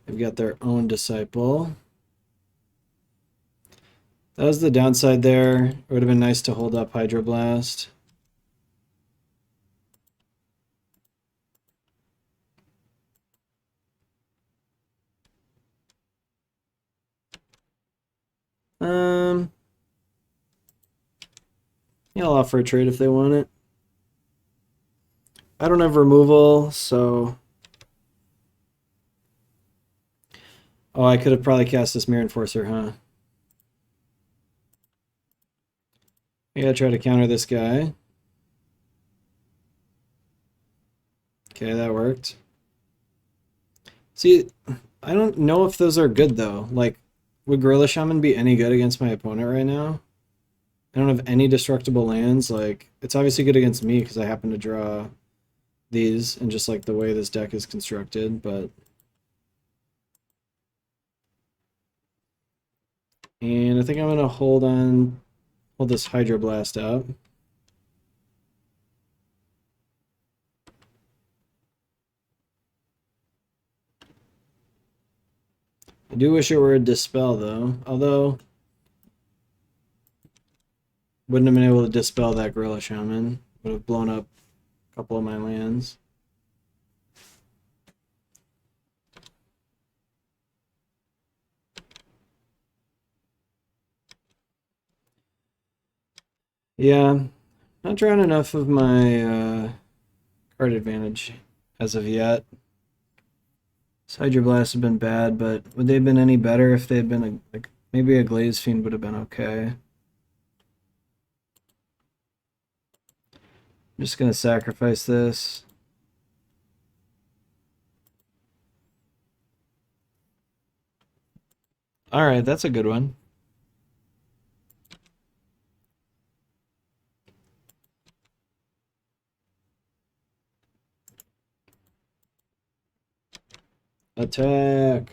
S1: They've got their own disciple. That was the downside there. It would have been nice to hold up Hydroblast. Yeah, I'll offer a trade if they want it. I don't have removal, so... Oh, I could have probably cast this Mirror Enforcer, huh? I gotta try to counter this guy. Okay, that worked. See, I don't know if those are good, though. Like, would Gorilla Shaman be any good against my opponent right now? I don't have any destructible lands. Like, it's obviously good against me because I happen to draw these and just like the way this deck is constructed, but... And I think I'm gonna hold this Hydroblast out. I do wish it were a Dispel though, although wouldn't have been able to dispel that Gorilla Shaman. Would have blown up a couple of my lands. Yeah, not drawing enough of my card advantage as of yet. This Hydroblast have been bad, but would they have been any better if they had been like maybe a Glaze Fiend would have been okay. I'm just gonna sacrifice this. All right, that's a good one. Attack.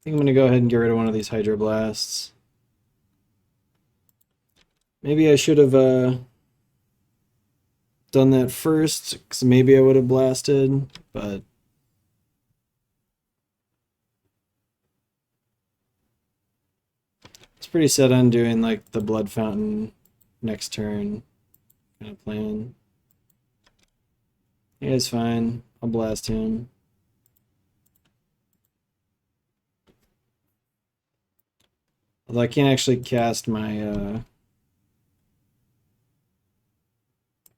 S1: think I'm going to go ahead and get rid of one of these Hydroblasts. Maybe I should have done that first, because maybe I would have blasted, but it's pretty set on doing like the Blood Fountain next turn kind of plan. Yeah, it's fine. I'll blast him. Although I can't actually cast my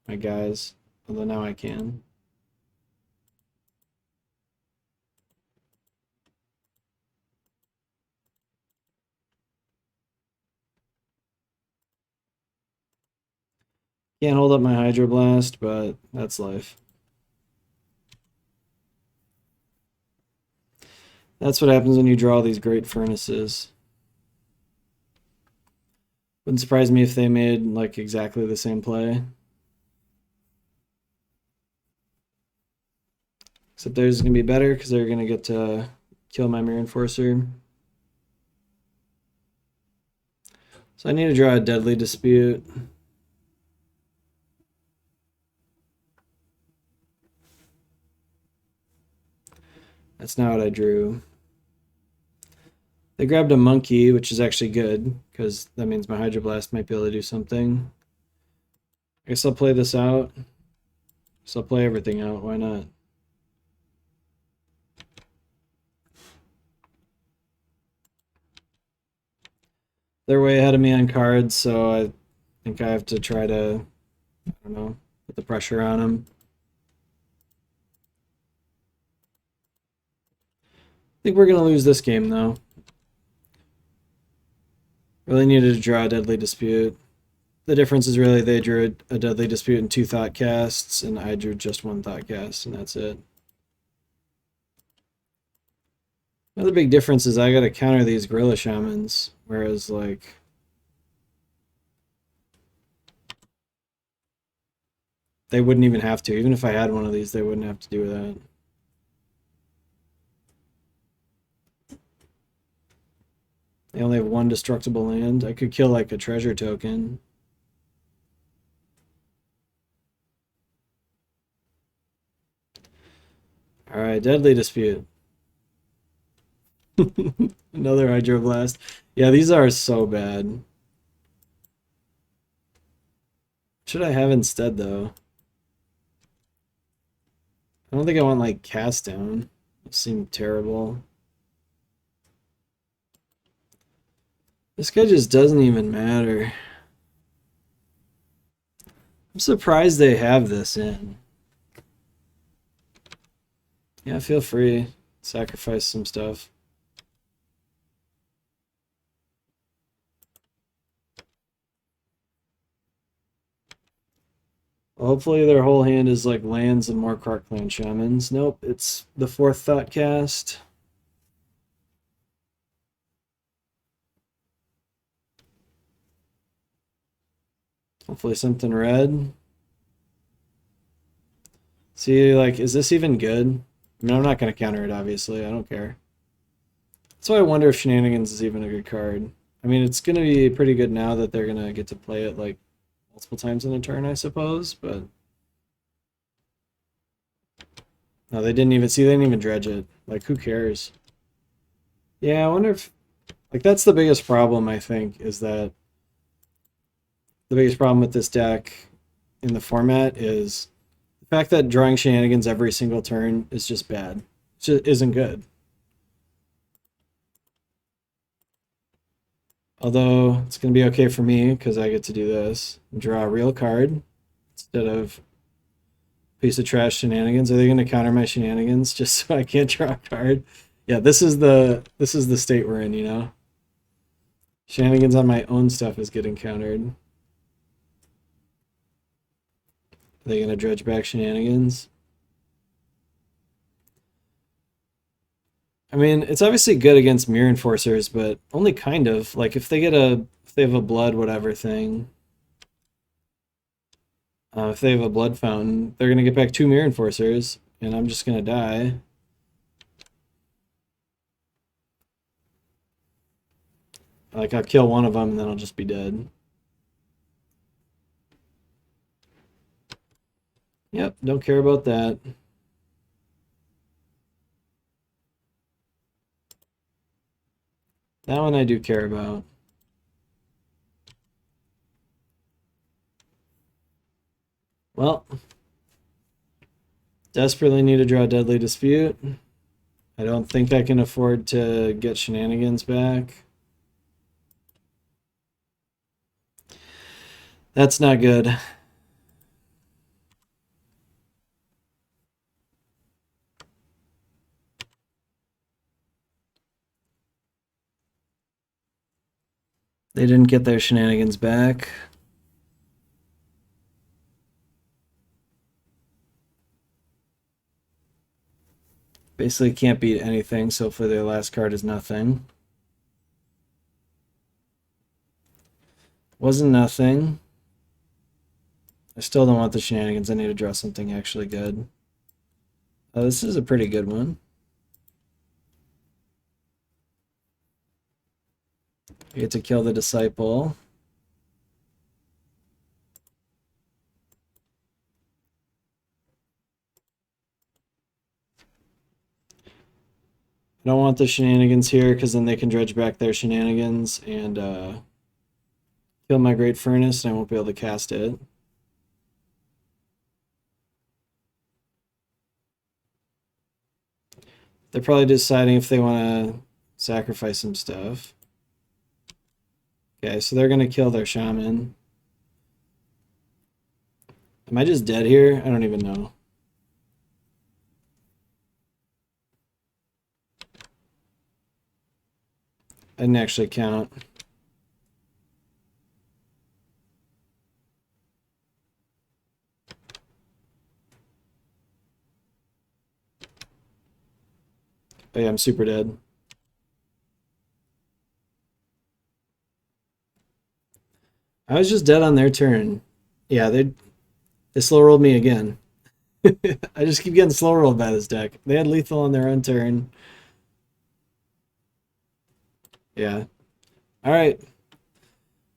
S1: my guys. Although now I can. Can't hold up my Hydroblast, but that's life. That's what happens when you draw these great furnaces. Wouldn't surprise me if they made like exactly the same play. Except theirs is going to be better because they're going to get to kill my Mirror Enforcer. So I need to draw a Deadly Dispute. That's not what I drew. They grabbed a monkey, which is actually good, because that means my Hydroblast might be able to do something. I guess I'll play this out. So I'll play everything out, why not? They're way ahead of me on cards, so I think I have to try to, I don't know, put the pressure on them. I think we're going to lose this game, though. Really needed to draw a Deadly Dispute. The difference is really they drew a Deadly Dispute in 2 Thought Casts, and I drew just 1 Thought Cast, and that's it. Another big difference is I gotta counter these Gorilla Shamans, whereas, like, they wouldn't even have to. Even if I had one of these, they wouldn't have to do that. They only have 1 destructible land. I could kill, like, a treasure token. Alright, Deadly Dispute. Another Hydroblast. Yeah, these are so bad. Should I have instead, though? I don't think I want, like, Cast Down. It seemed terrible. This guy just doesn't even matter. I'm surprised they have this in. Yeah, feel free. Sacrifice some stuff. Well, hopefully their whole hand is like lands and more Clan Shamans. Nope, it's the 4th Thought Cast. Hopefully something red. See, like, is this even good? I mean, I'm not going to counter it, obviously. I don't care. So I wonder if Shenanigans is even a good card. I mean, it's going to be pretty good now that they're going to get to play it, like, multiple times in a turn, I suppose, but... No, they didn't even... See, they didn't even dredge it. Like, who cares? Yeah, I wonder if... Like, that's the biggest problem, I think, is that... The biggest problem with this deck in the format is the fact that drawing Shenanigans every single turn is just bad. It just isn't good. Although it's going to be okay for me because I get to do this. Draw a real card instead of a piece of trash Shenanigans. Are they going to counter my Shenanigans just so I can't draw a card? Yeah, this is the state we're in, you know? Shenanigans on my own stuff is getting countered. Are they going to dredge back Shenanigans? I mean, it's obviously good against Mirror Enforcers, but only kind of. Like, if they have a blood whatever thing, if they have a blood fountain, they're gonna get back 2 Mirror Enforcers, and I'm just gonna die. Like, I'll kill one of them and then I'll just be dead. Yep, don't care about that. That one I do care about. Well, desperately need to draw Deadly Dispute. I don't think I can afford to get Shenanigans back. That's not good. They didn't get their Shenanigans back. Basically can't beat anything, so for their last card is nothing. Wasn't nothing. I still don't want the Shenanigans. I need to draw something actually good. Oh, this is a pretty good one. I get to kill the Disciple. I don't want the Shenanigans here because then they can dredge back their Shenanigans and kill my Great Furnace and I won't be able to cast it. They're probably deciding if they want to sacrifice some stuff. Okay, so they're going to kill their Shaman. Am I just dead here? I don't even know. I didn't actually count. Oh yeah, I'm super dead. I was just dead on their turn. Yeah, they slow rolled me again. I just keep getting slow rolled by this deck. They had lethal on their own turn. Yeah. All right.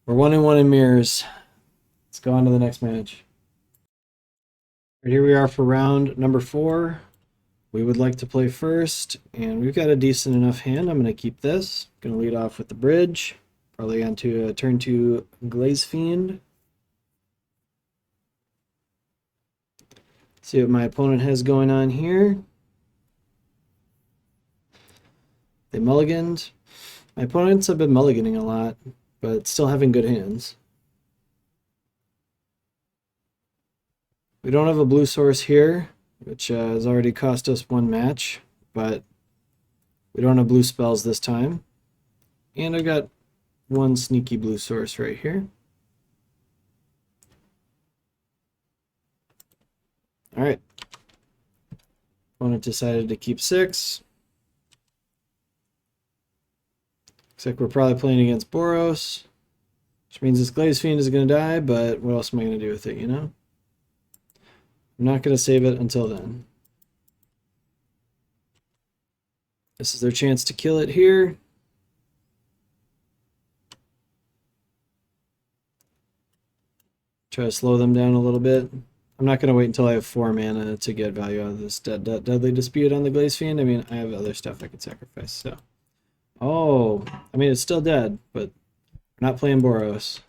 S1: We're 1-1 in mirrors. Let's go on to the next match. Right, here we are for round number 4. We would like to play first, and we've got a decent enough hand. I'm going to keep this. Going to lead off with the bridge. Probably onto a turn 2 Glaze Fiend. See what my opponent has going on here. They mulliganed. My opponents have been mulliganing a lot, but still having good hands. We don't have a blue source here, which has already cost us 1 match, but we don't have blue spells this time. And I got 1 sneaky blue source right here. All right. Opponent decided to keep 6. Looks like we're probably playing against Boros, which means this Glaze Fiend is going to die, but what else am I going to do with it, you know? I'm not going to save it until then. This is their chance to kill it here. Try to slow them down a little bit. I'm not going to wait until I have 4 mana to get value out of this Deadly Dispute on the Glaze Fiend. I mean, I have other stuff I could sacrifice, so. Oh, I mean, it's still dead, but I'm not playing Boros.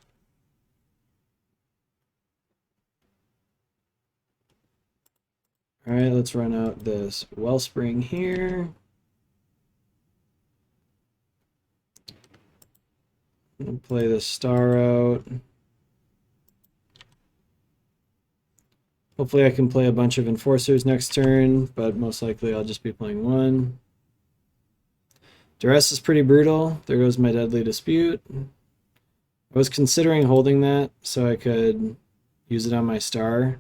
S1: All right, let's run out this Wellspring here. And play the Star out. Hopefully I can play a bunch of Enforcers next turn, but most likely I'll just be playing 1. Duress is pretty brutal. There goes my Deadly Dispute. I was considering holding that so I could use it on my Star.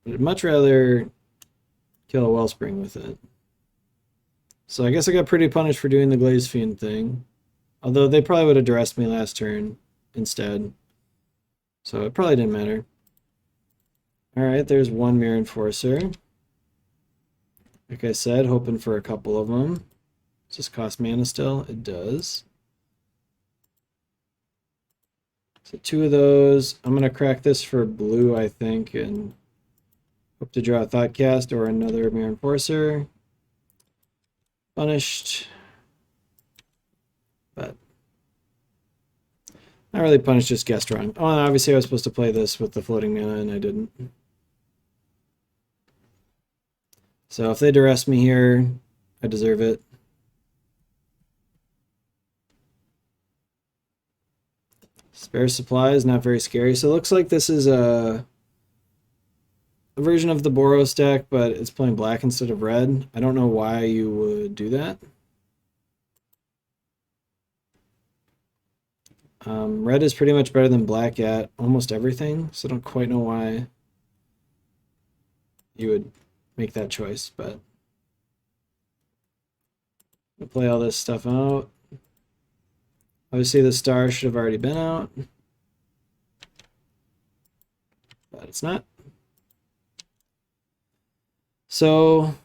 S1: But I'd much rather kill a Wellspring with it. So I guess I got pretty punished for doing the Glaze Fiend thing. Although they probably would have Duressed me last turn instead. So it probably didn't matter. Alright, there's 1 Mirror Enforcer. Like I said, hoping for a couple of them. Does this cost mana still? It does. So 2 of those. I'm going to crack this for blue, I think, and hope to draw a Thoughtcast or another Mirror Enforcer. Punished. But not really punished, just guessed wrong. Oh, and obviously I was supposed to play this with the floating mana, and I didn't. So if they duress me here, I deserve it. Spare supply is not very scary. So it looks like this is a version of the Boros deck, but it's playing black instead of red. I don't know why you would do that. Red is pretty much better than black at almost everything, so I don't quite know why you would make that choice, but I'll play all this stuff out. Obviously the star should have already been out, but it's not. So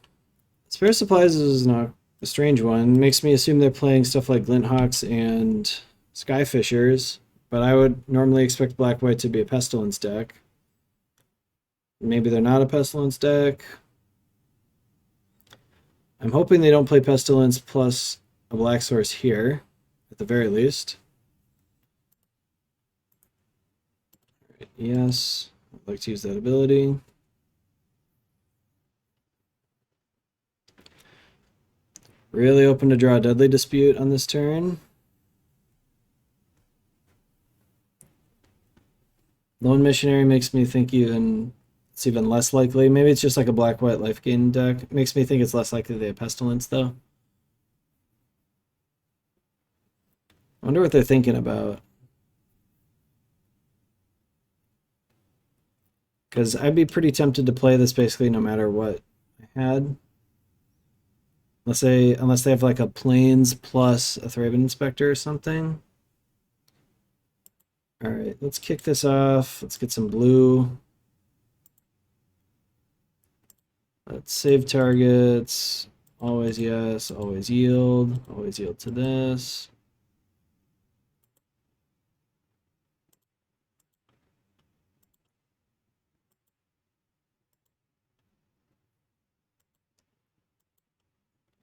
S1: spare supplies is not a strange one. It makes me assume they're playing stuff like Glinthawks and Skyfishers, but I would normally expect black-white to be a Pestilence deck. Maybe they're not a Pestilence deck. I'm hoping they don't play Pestilence plus a black source here, at the very least. Right, yes, I'd like to use that ability. Really open to draw a Deadly Dispute on this turn. Lone Missionary makes me think it's even less likely. Maybe it's just like a black-white life gain deck. It makes me think it's less likely they have Pestilence, though. I wonder what they're thinking about. Because I'd be pretty tempted to play this basically no matter what I had. Unless they have like a Plains plus a Thraben Inspector or something. Alright, let's kick this off. Let's get some blue. Let's save targets. Always yes, always yield. Always yield to this.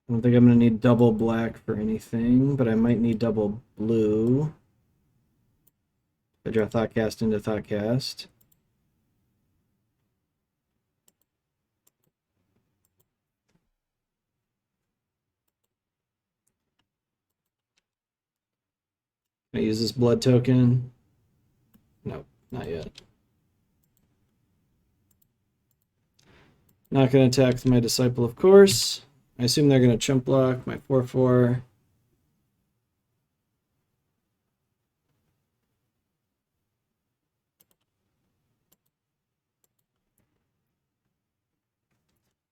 S1: I don't think I'm going to need double black for anything, but I might need double blue. I draw Thoughtcast into Thoughtcast. Can I use this blood token? Nope, not yet. Not going to attack my Disciple, of course. I assume they're going to chump block my 4/4.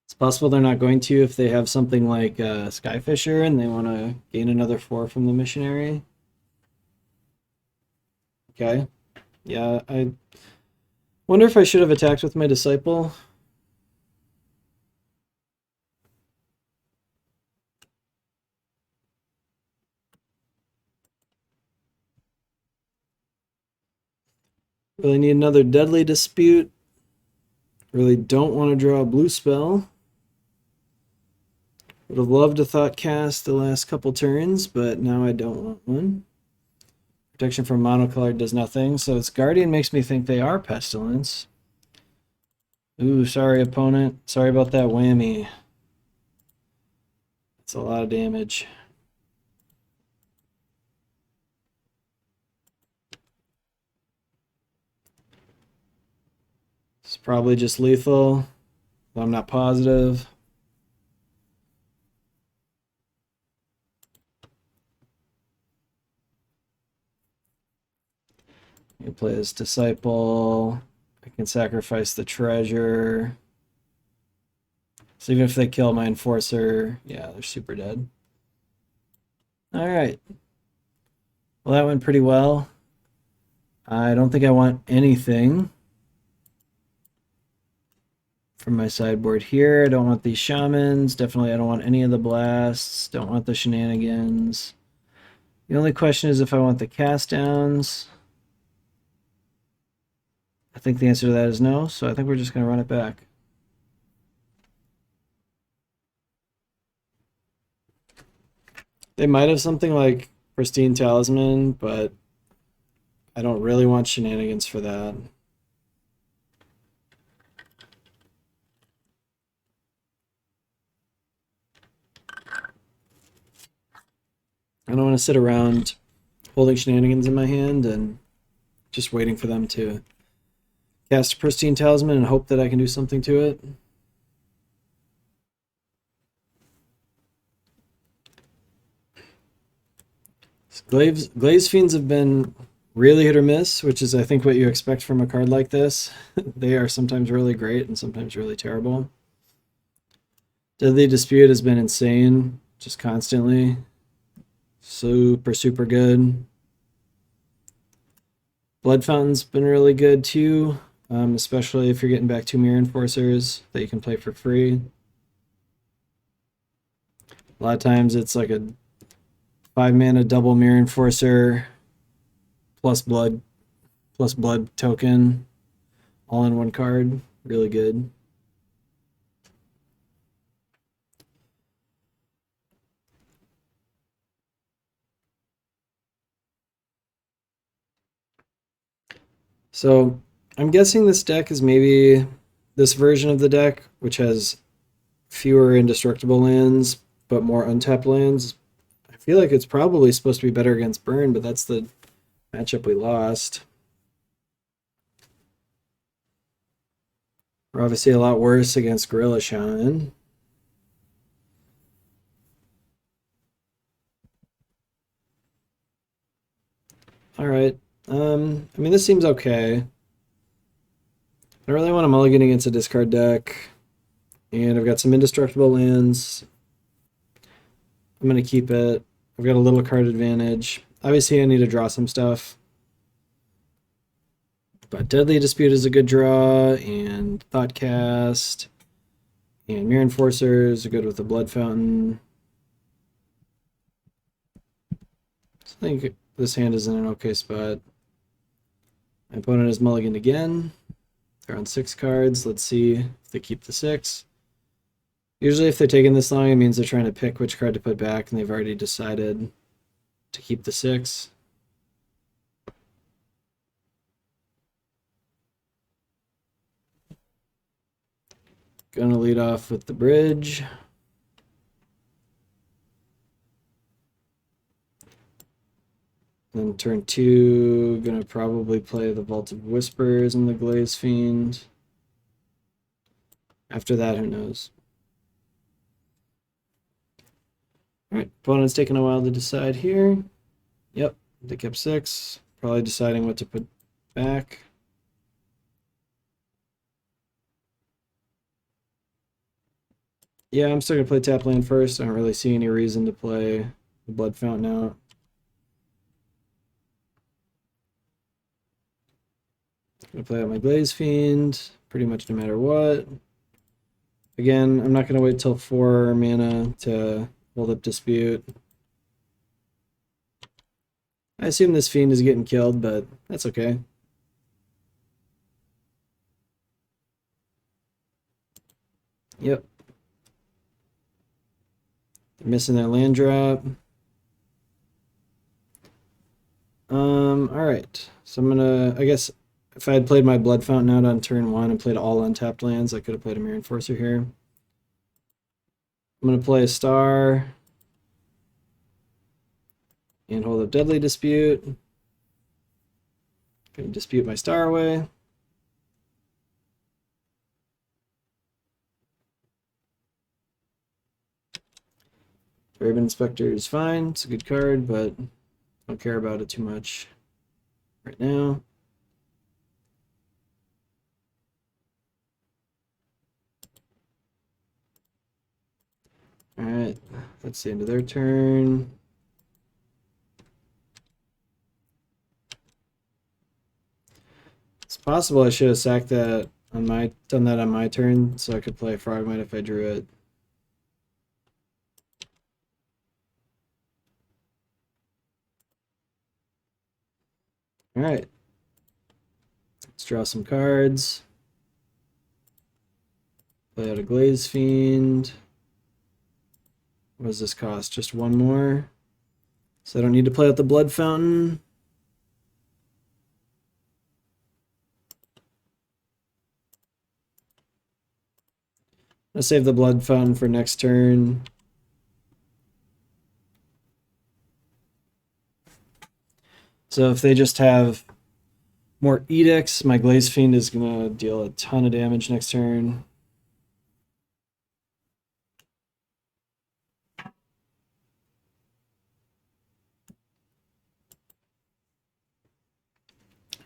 S1: It's possible they're not going to if they have something like Skyfisher and they want to gain another 4 from the Missionary. Okay. Yeah, I wonder if I should have attacked with my Disciple. Really need another Deadly Dispute. Really don't want to draw a blue spell. Would have loved to Thoughtcast the last couple turns, but now I don't want one. Protection from monocolored does nothing, so its Guardian makes me think they are Pestilence. Ooh, sorry opponent. Sorry about that whammy. That's a lot of damage. It's probably just lethal, but I'm not positive. You play this Disciple. I can sacrifice the treasure. So even if they kill my Enforcer, yeah, they're super dead. Alright. Well, that went pretty well. I don't think I want anything from my sideboard here. I don't want these Shamans. Definitely I don't want any of the blasts. Don't want the shenanigans. The only question is if I want the cast downs. I think the answer to that is no, so I think we're just going to run it back. They might have something like Pristine Talisman, but I don't really want shenanigans for that. I don't want to sit around holding shenanigans in my hand and just waiting for them to cast Pristine Talisman and hope that I can do something to it. Glaze Fiends have been really hit or miss, which is, I think, what you expect from a card like this. They are sometimes really great and sometimes really terrible. Deadly Dispute has been insane, just constantly. Super, super good. Blood Fountain's been really good too, especially if you're getting back 2 Mirror Enforcers that you can play for free. A lot of times it's like a 5 mana double Mirror Enforcer plus blood token all in one card. Really good. So I'm guessing this deck is maybe this version of the deck, which has fewer indestructible lands but more untapped lands. I feel like it's probably supposed to be better against Burn, but that's the matchup we lost. We're obviously a lot worse against Gorilla Shaman. All right. I mean, this seems okay. I don't really want to mulligan against a discard deck. And I've got some indestructible lands. I'm going to keep it. I've got a little card advantage. Obviously, I need to draw some stuff. But Deadly Dispute is a good draw, and Thoughtcast, and Mirror Enforcers are good with the Blood Fountain. So I think this hand is in an okay spot. My opponent is mulliganed again. They're on 6 cards. Let's see if they keep the 6. Usually if they're taking this long, it means they're trying to pick which card to put back, and they've already decided to keep the 6. Gonna lead off with the bridge. Then turn 2, gonna probably play the Vault of Whispers and the Glaze Fiend. After that, who knows? Alright, opponent's taking a while to decide here. Yep, they kept 6. Probably deciding what to put back. Yeah, I'm still gonna play tap land first. I don't really see any reason to play the Blood Fountain out. Gonna play out my Glaze Fiend, pretty much no matter what. Again, I'm not gonna wait till 4 mana to hold up Dispute. I assume this Fiend is getting killed, but that's okay. Yep. They're missing their land drop. Alright. So I'm gonna, I guess, if I had played my Blood Fountain out on turn 1 and played all untapped lands, I could have played a Mirror Enforcer here. I'm gonna play a Star and hold up Deadly Dispute. Gonna dispute my Star away. Raven Inspector is fine. It's a good card, but don't care about it too much right now. Alright, that's the end of their turn. It's possible I should have sacked that on my done that on my turn so I could play Frogmite if I drew it. Alright. Let's draw some cards. Play out a Glaze Fiend. What does this cost? Just one more. So I don't need to play out the Blood Fountain. I'll save the Blood Fountain for next turn. So if they just have more edicts, my Glaze Fiend is going to deal a ton of damage next turn.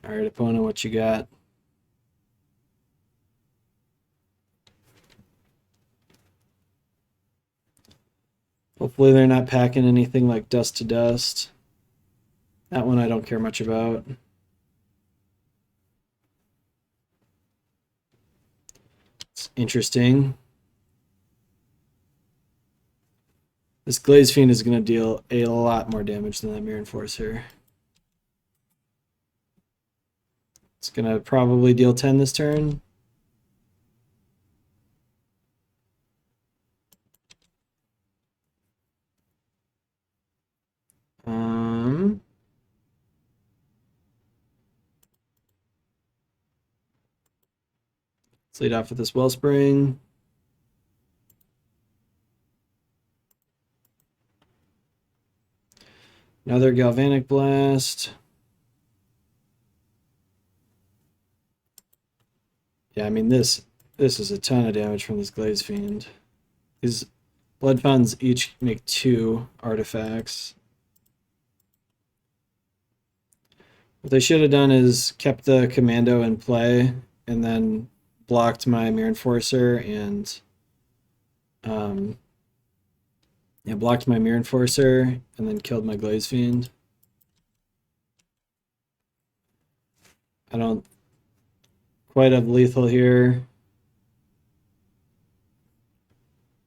S1: All right, opponent, what you got? Hopefully they're not packing anything like Dust to Dust. That one I don't care much about. It's interesting. This Glaze Fiend is going to deal a lot more damage than that Mirror Enforcer. It's going to probably deal 10 this turn. Let's lead off with this Wellspring. Another Galvanic Blast. Yeah, I mean this is a ton of damage from this Glaze Fiend. These Blood Fountains each make 2 artifacts. What they should have done is kept the Commando in play and then blocked my Mirror Enforcer and blocked my Mirror Enforcer and then killed my Glaze Fiend. I don't quite have lethal here.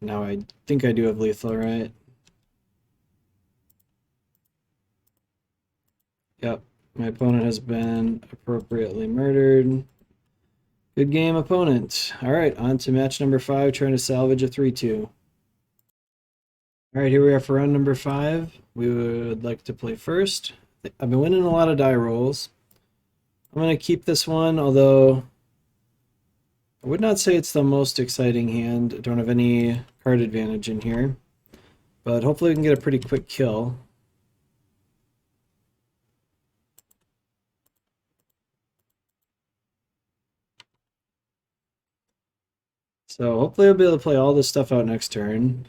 S1: Now I think I do have lethal, right? Yep, my opponent has been appropriately murdered. Good game, opponent. All right, on to match number 5, trying to salvage a 3-2. All right, here we are for round number 5. We would like to play first. I've been winning a lot of die rolls. I'm going to keep this one, although I would not say it's the most exciting hand. I don't have any card advantage in here, but hopefully we can get a pretty quick kill. So hopefully I'll be able to play all this stuff out next turn.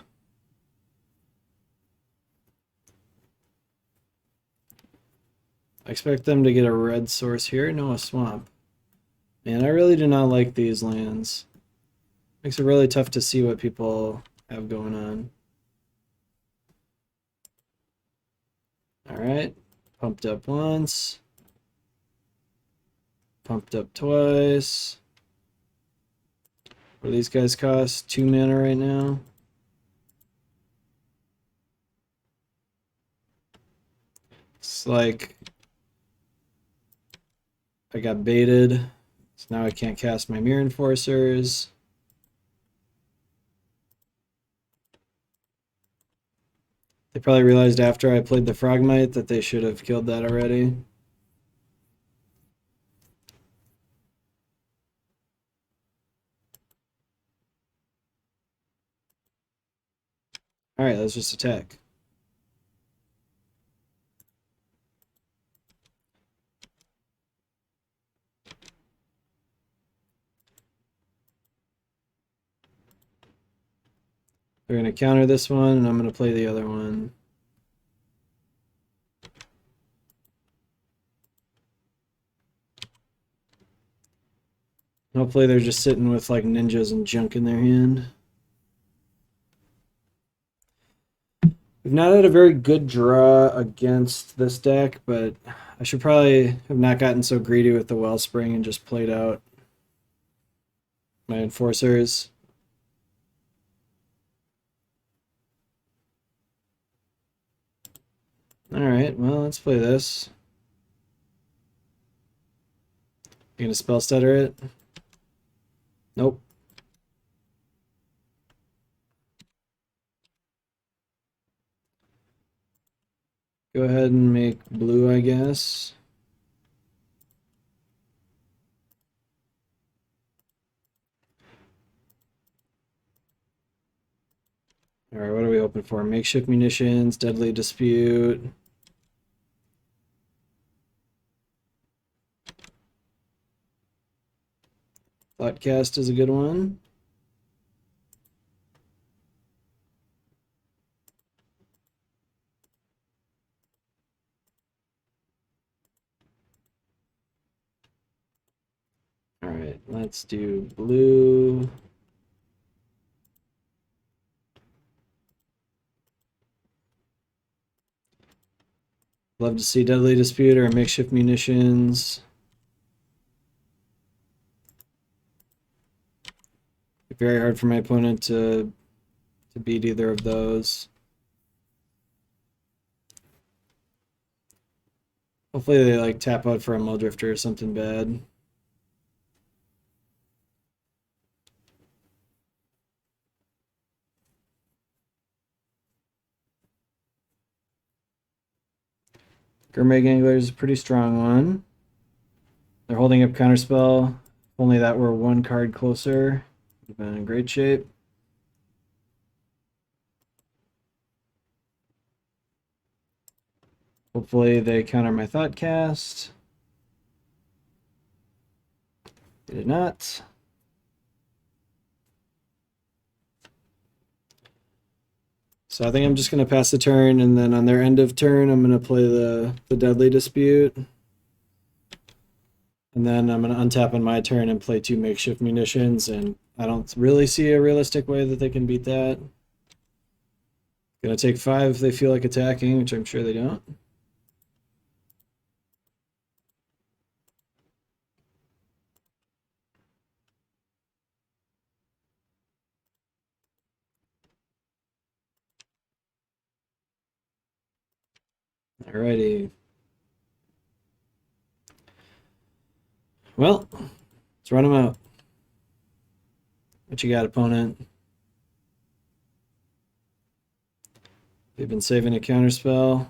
S1: I expect them to get a red source here. No, a swamp. Man, I really do not like these lands. Makes it really tough to see what people have going on. Alright. Pumped up once. Pumped up twice. What do these guys cost? 2 mana right now. It's like I got baited. So now I can't cast my Mirror Enforcers. They probably realized after I played the Frogmite that they should have killed that already. Alright, let's just attack. They're going to counter this one, and I'm going to play the other one. Hopefully they're just sitting with like ninjas and junk in their hand. We've not had a very good draw against this deck, but I should probably have not gotten so greedy with the Wellspring and just played out my Enforcers. Alright, well, let's play this. You gonna spell stutter it? Nope. Go ahead and make blue, I guess. All right, what are we hoping for? Makeshift munitions, deadly dispute. Thoughtcast is a good one. All right, let's do blue. Love to see deadly dispute or makeshift munitions. Very hard for my opponent to beat either of those. Hopefully they like tap out for a Mull Drifter or something bad. Gourmet Gangler is a pretty strong one. They're holding up Counterspell. If only that were one card closer. Would have been in great shape. Hopefully they counter my Thoughtcast. They did not. So I think I'm just going to pass the turn, and then on their end of turn, I'm going to play the Deadly Dispute. And then I'm going to untap on my turn and play 2 makeshift munitions, and I don't really see a realistic way that they can beat that. Gonna take 5 if they feel like attacking, which I'm sure they don't. Alrighty. Well, let's run them out. What you got, opponent? They've been saving a counterspell.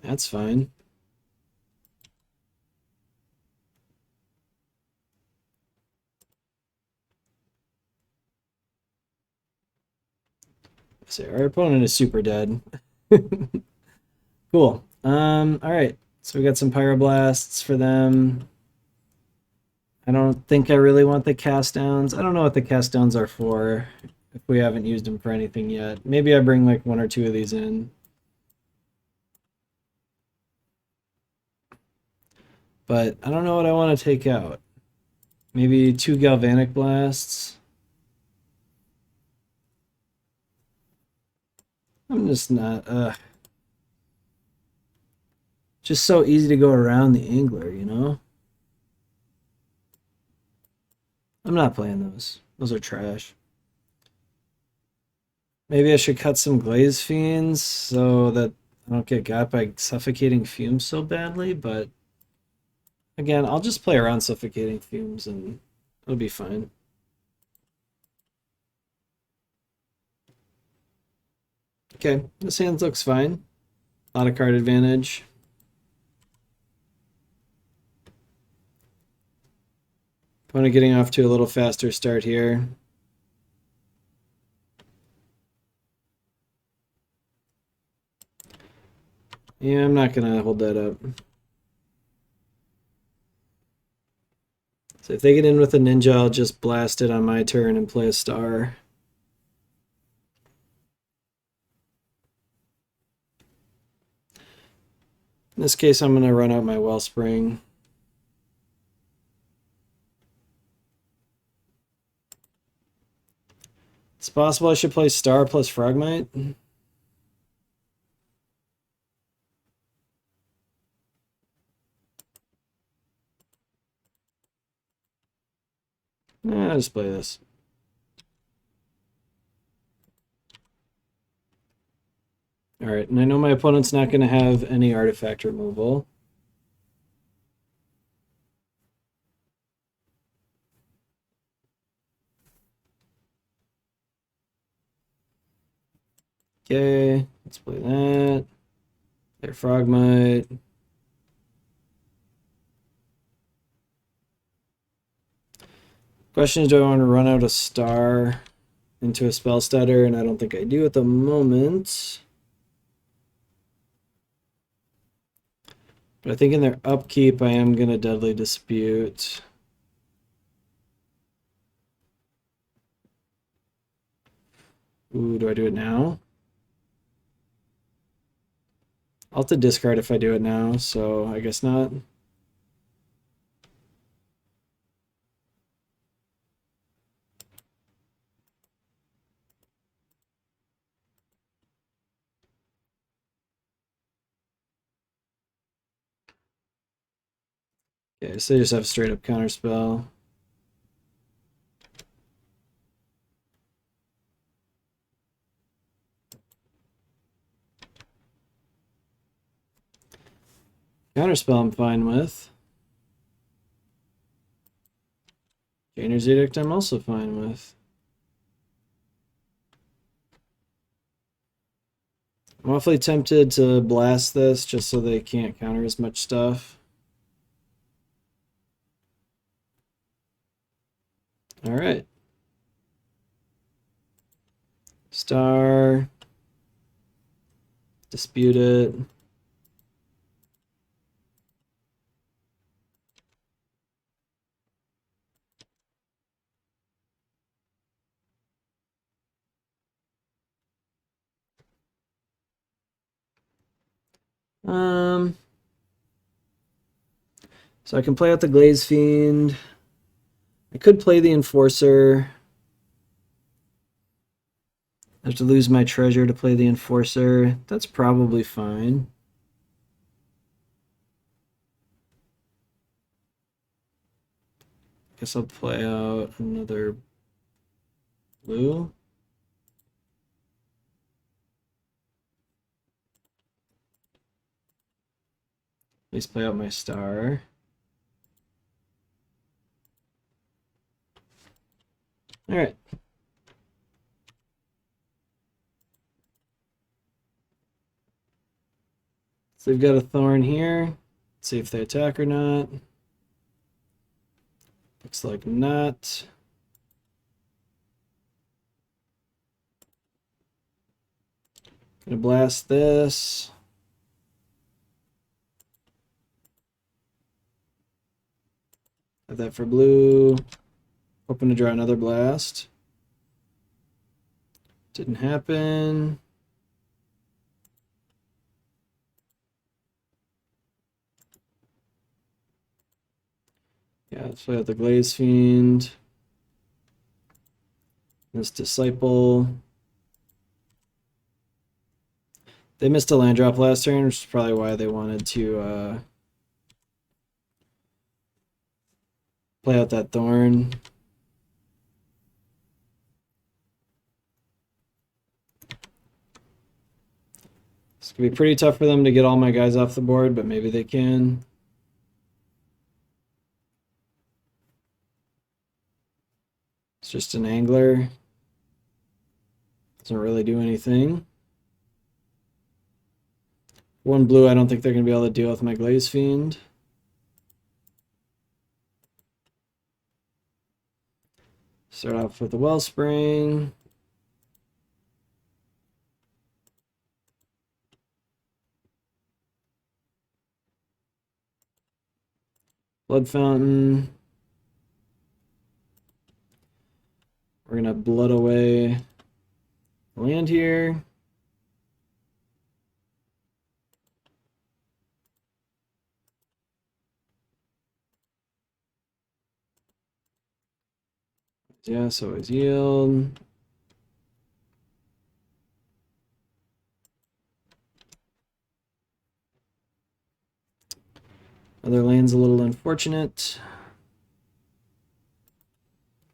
S1: That's fine. So our opponent is super dead. Cool. All right. So we got some pyroblasts for them. I don't think I really want the cast downs. I don't know what the cast downs are for if we haven't used them for anything yet. Maybe I bring like 1 or 2 of these in. But I don't know what I want to take out. Maybe 2 galvanic blasts. I'm just not just so easy to go around the angler, you know? I'm not playing those. Those are trash. Maybe I should cut some glaze fiends so that I don't get got by suffocating fumes so badly, but again, I'll just play around suffocating fumes and it'll be fine. Okay, this hand looks fine. A lot of card advantage. Opponent getting off to a little faster start here. Yeah, I'm not gonna hold that up. So if they get in with a ninja, I'll just blast it on my turn and play a star. In this case, I'm gonna run out my Wellspring. It's possible I should play star plus Frogmite. I'll just play this. All right, and I know my opponent's not going to have any artifact removal. Okay, let's play that. Their Frogmite. Question is, do I want to run out a star into a spell stutter? And I don't think I do at the moment. But I think in their upkeep, I am going to Deadly Dispute. Ooh, do I do it now? I'll have to discard if I do it now, so I guess not. Okay, so they just have straight up counterspell. Counterspell I'm fine with. Chainer's Edict I'm also fine with. I'm awfully tempted to blast this just so they can't counter as much stuff. All right. Star. Dispute it. So I can play out the Glaze Fiend. I could play the Enforcer. I have to lose my treasure to play the Enforcer. That's probably fine. Guess I'll play out another blue. At least play out my star. All right. So they've got a Thorn here. Let's see if they attack or not. Looks like not. Gonna blast this. Have that for blue. Hoping to draw another blast. Didn't happen. Yeah, let's play out the Glaze Fiend. This Disciple. They missed a land drop last turn, which is probably why they wanted to play out that Thorn. It's going to be pretty tough for them to get all my guys off the board, but maybe they can. It's just an angler. Doesn't really do anything. One blue, I don't think they're going to be able to deal with my Glaze Fiend. Start off with the Wellspring. Blood Fountain. We're going to blood away land here. Yeah, so it's yield. Other land's a little unfortunate.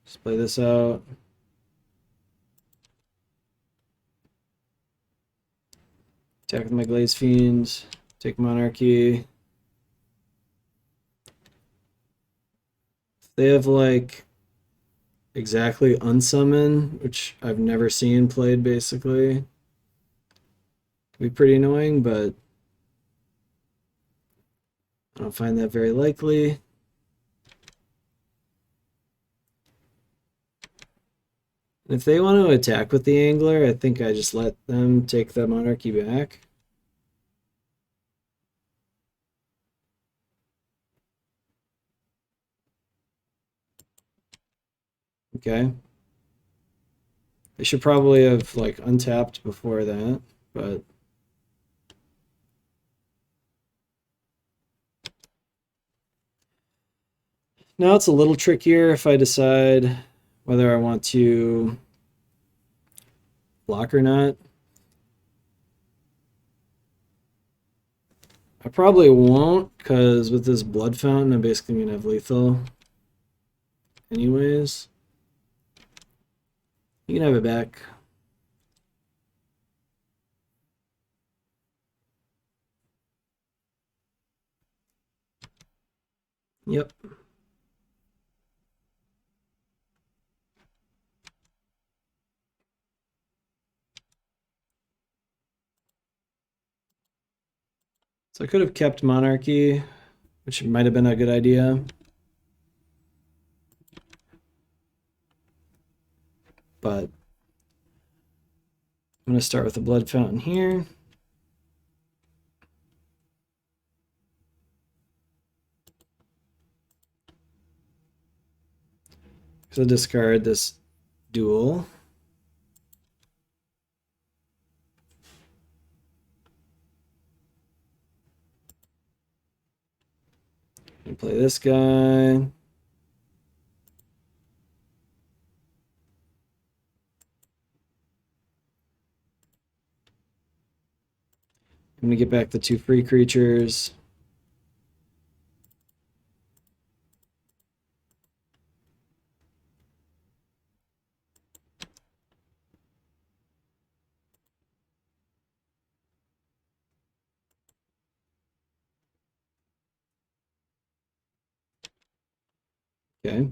S1: Just play this out. Attack with my Glaze Fiend. Take Monarchy. They have like exactly unsummon, which I've never seen played basically. Could be pretty annoying, but I don't find that very likely. If they want to attack with the Angler, I think I just let them take the Monarchy back. Okay. They should probably have like untapped before that, but now it's a little trickier if I decide whether I want to block or not. I probably won't, because with this Blood Fountain, I'm basically going to have lethal anyways. You can have it back. Yep. So I could have kept Monarchy, which might have been a good idea. But I'm going to start with the Blood Fountain here. So discard this duel. And play this guy. I'm going to get back the 2 free creatures. Okay.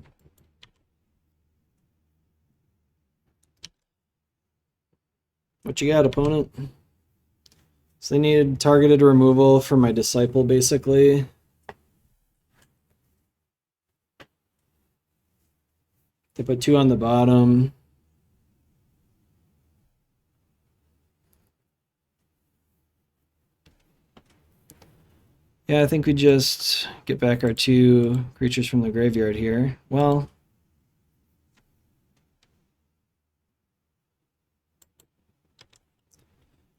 S1: What you got, opponent? So they needed targeted removal for my Disciple, basically. They put 2 on the bottom. Yeah, I think we just get back our 2 creatures from the graveyard here. Well,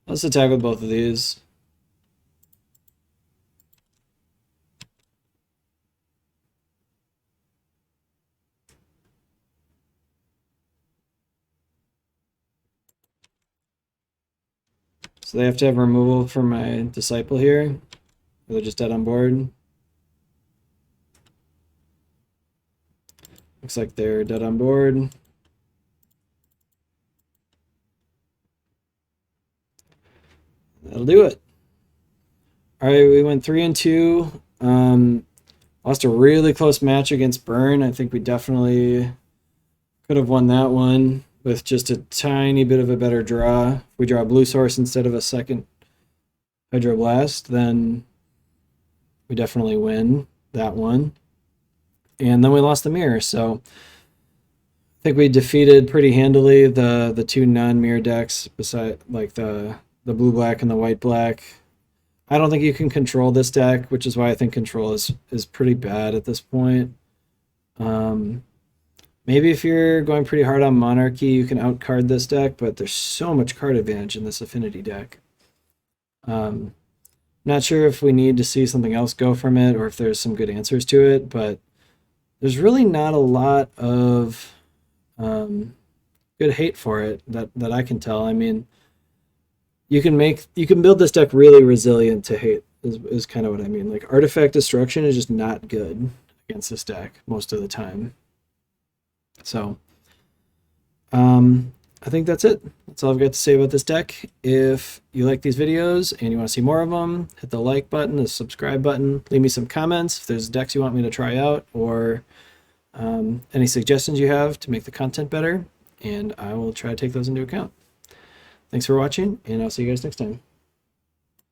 S1: let's attack with both of these. So they have to have removal for my Disciple here. Or they're just dead on board. Looks like they're dead on board. That'll do it. All right, we went 3 and 2. Lost a really close match against Burn. I think we definitely could have won that one with just a tiny bit of a better draw. If we draw a blue source instead of a second Hydroblast, then we definitely win that one. And then we lost the mirror, so I think we defeated pretty handily the 2 non-mirror decks beside like the blue-black and the white-black. I don't think you can control this deck, which is why I think control is pretty bad at this point. Maybe if you're going pretty hard on Monarchy, you can outcard this deck, but there's so much card advantage in this Affinity deck. Not sure if we need to see something else go from it or if there's some good answers to it, but there's really not a lot of good hate for it that I can tell. I mean, you can build this deck really resilient to hate is kind of what I mean. Like Artifact Destruction is just not good against this deck most of the time. So I think that's it. That's all I've got to say about this deck. If you like these videos and you want to see more of them, hit the like button, the subscribe button, leave me some comments if there's decks you want me to try out, or any suggestions you have to make the content better, and I will try to take those into account. Thanks for watching, and I'll see you guys next time.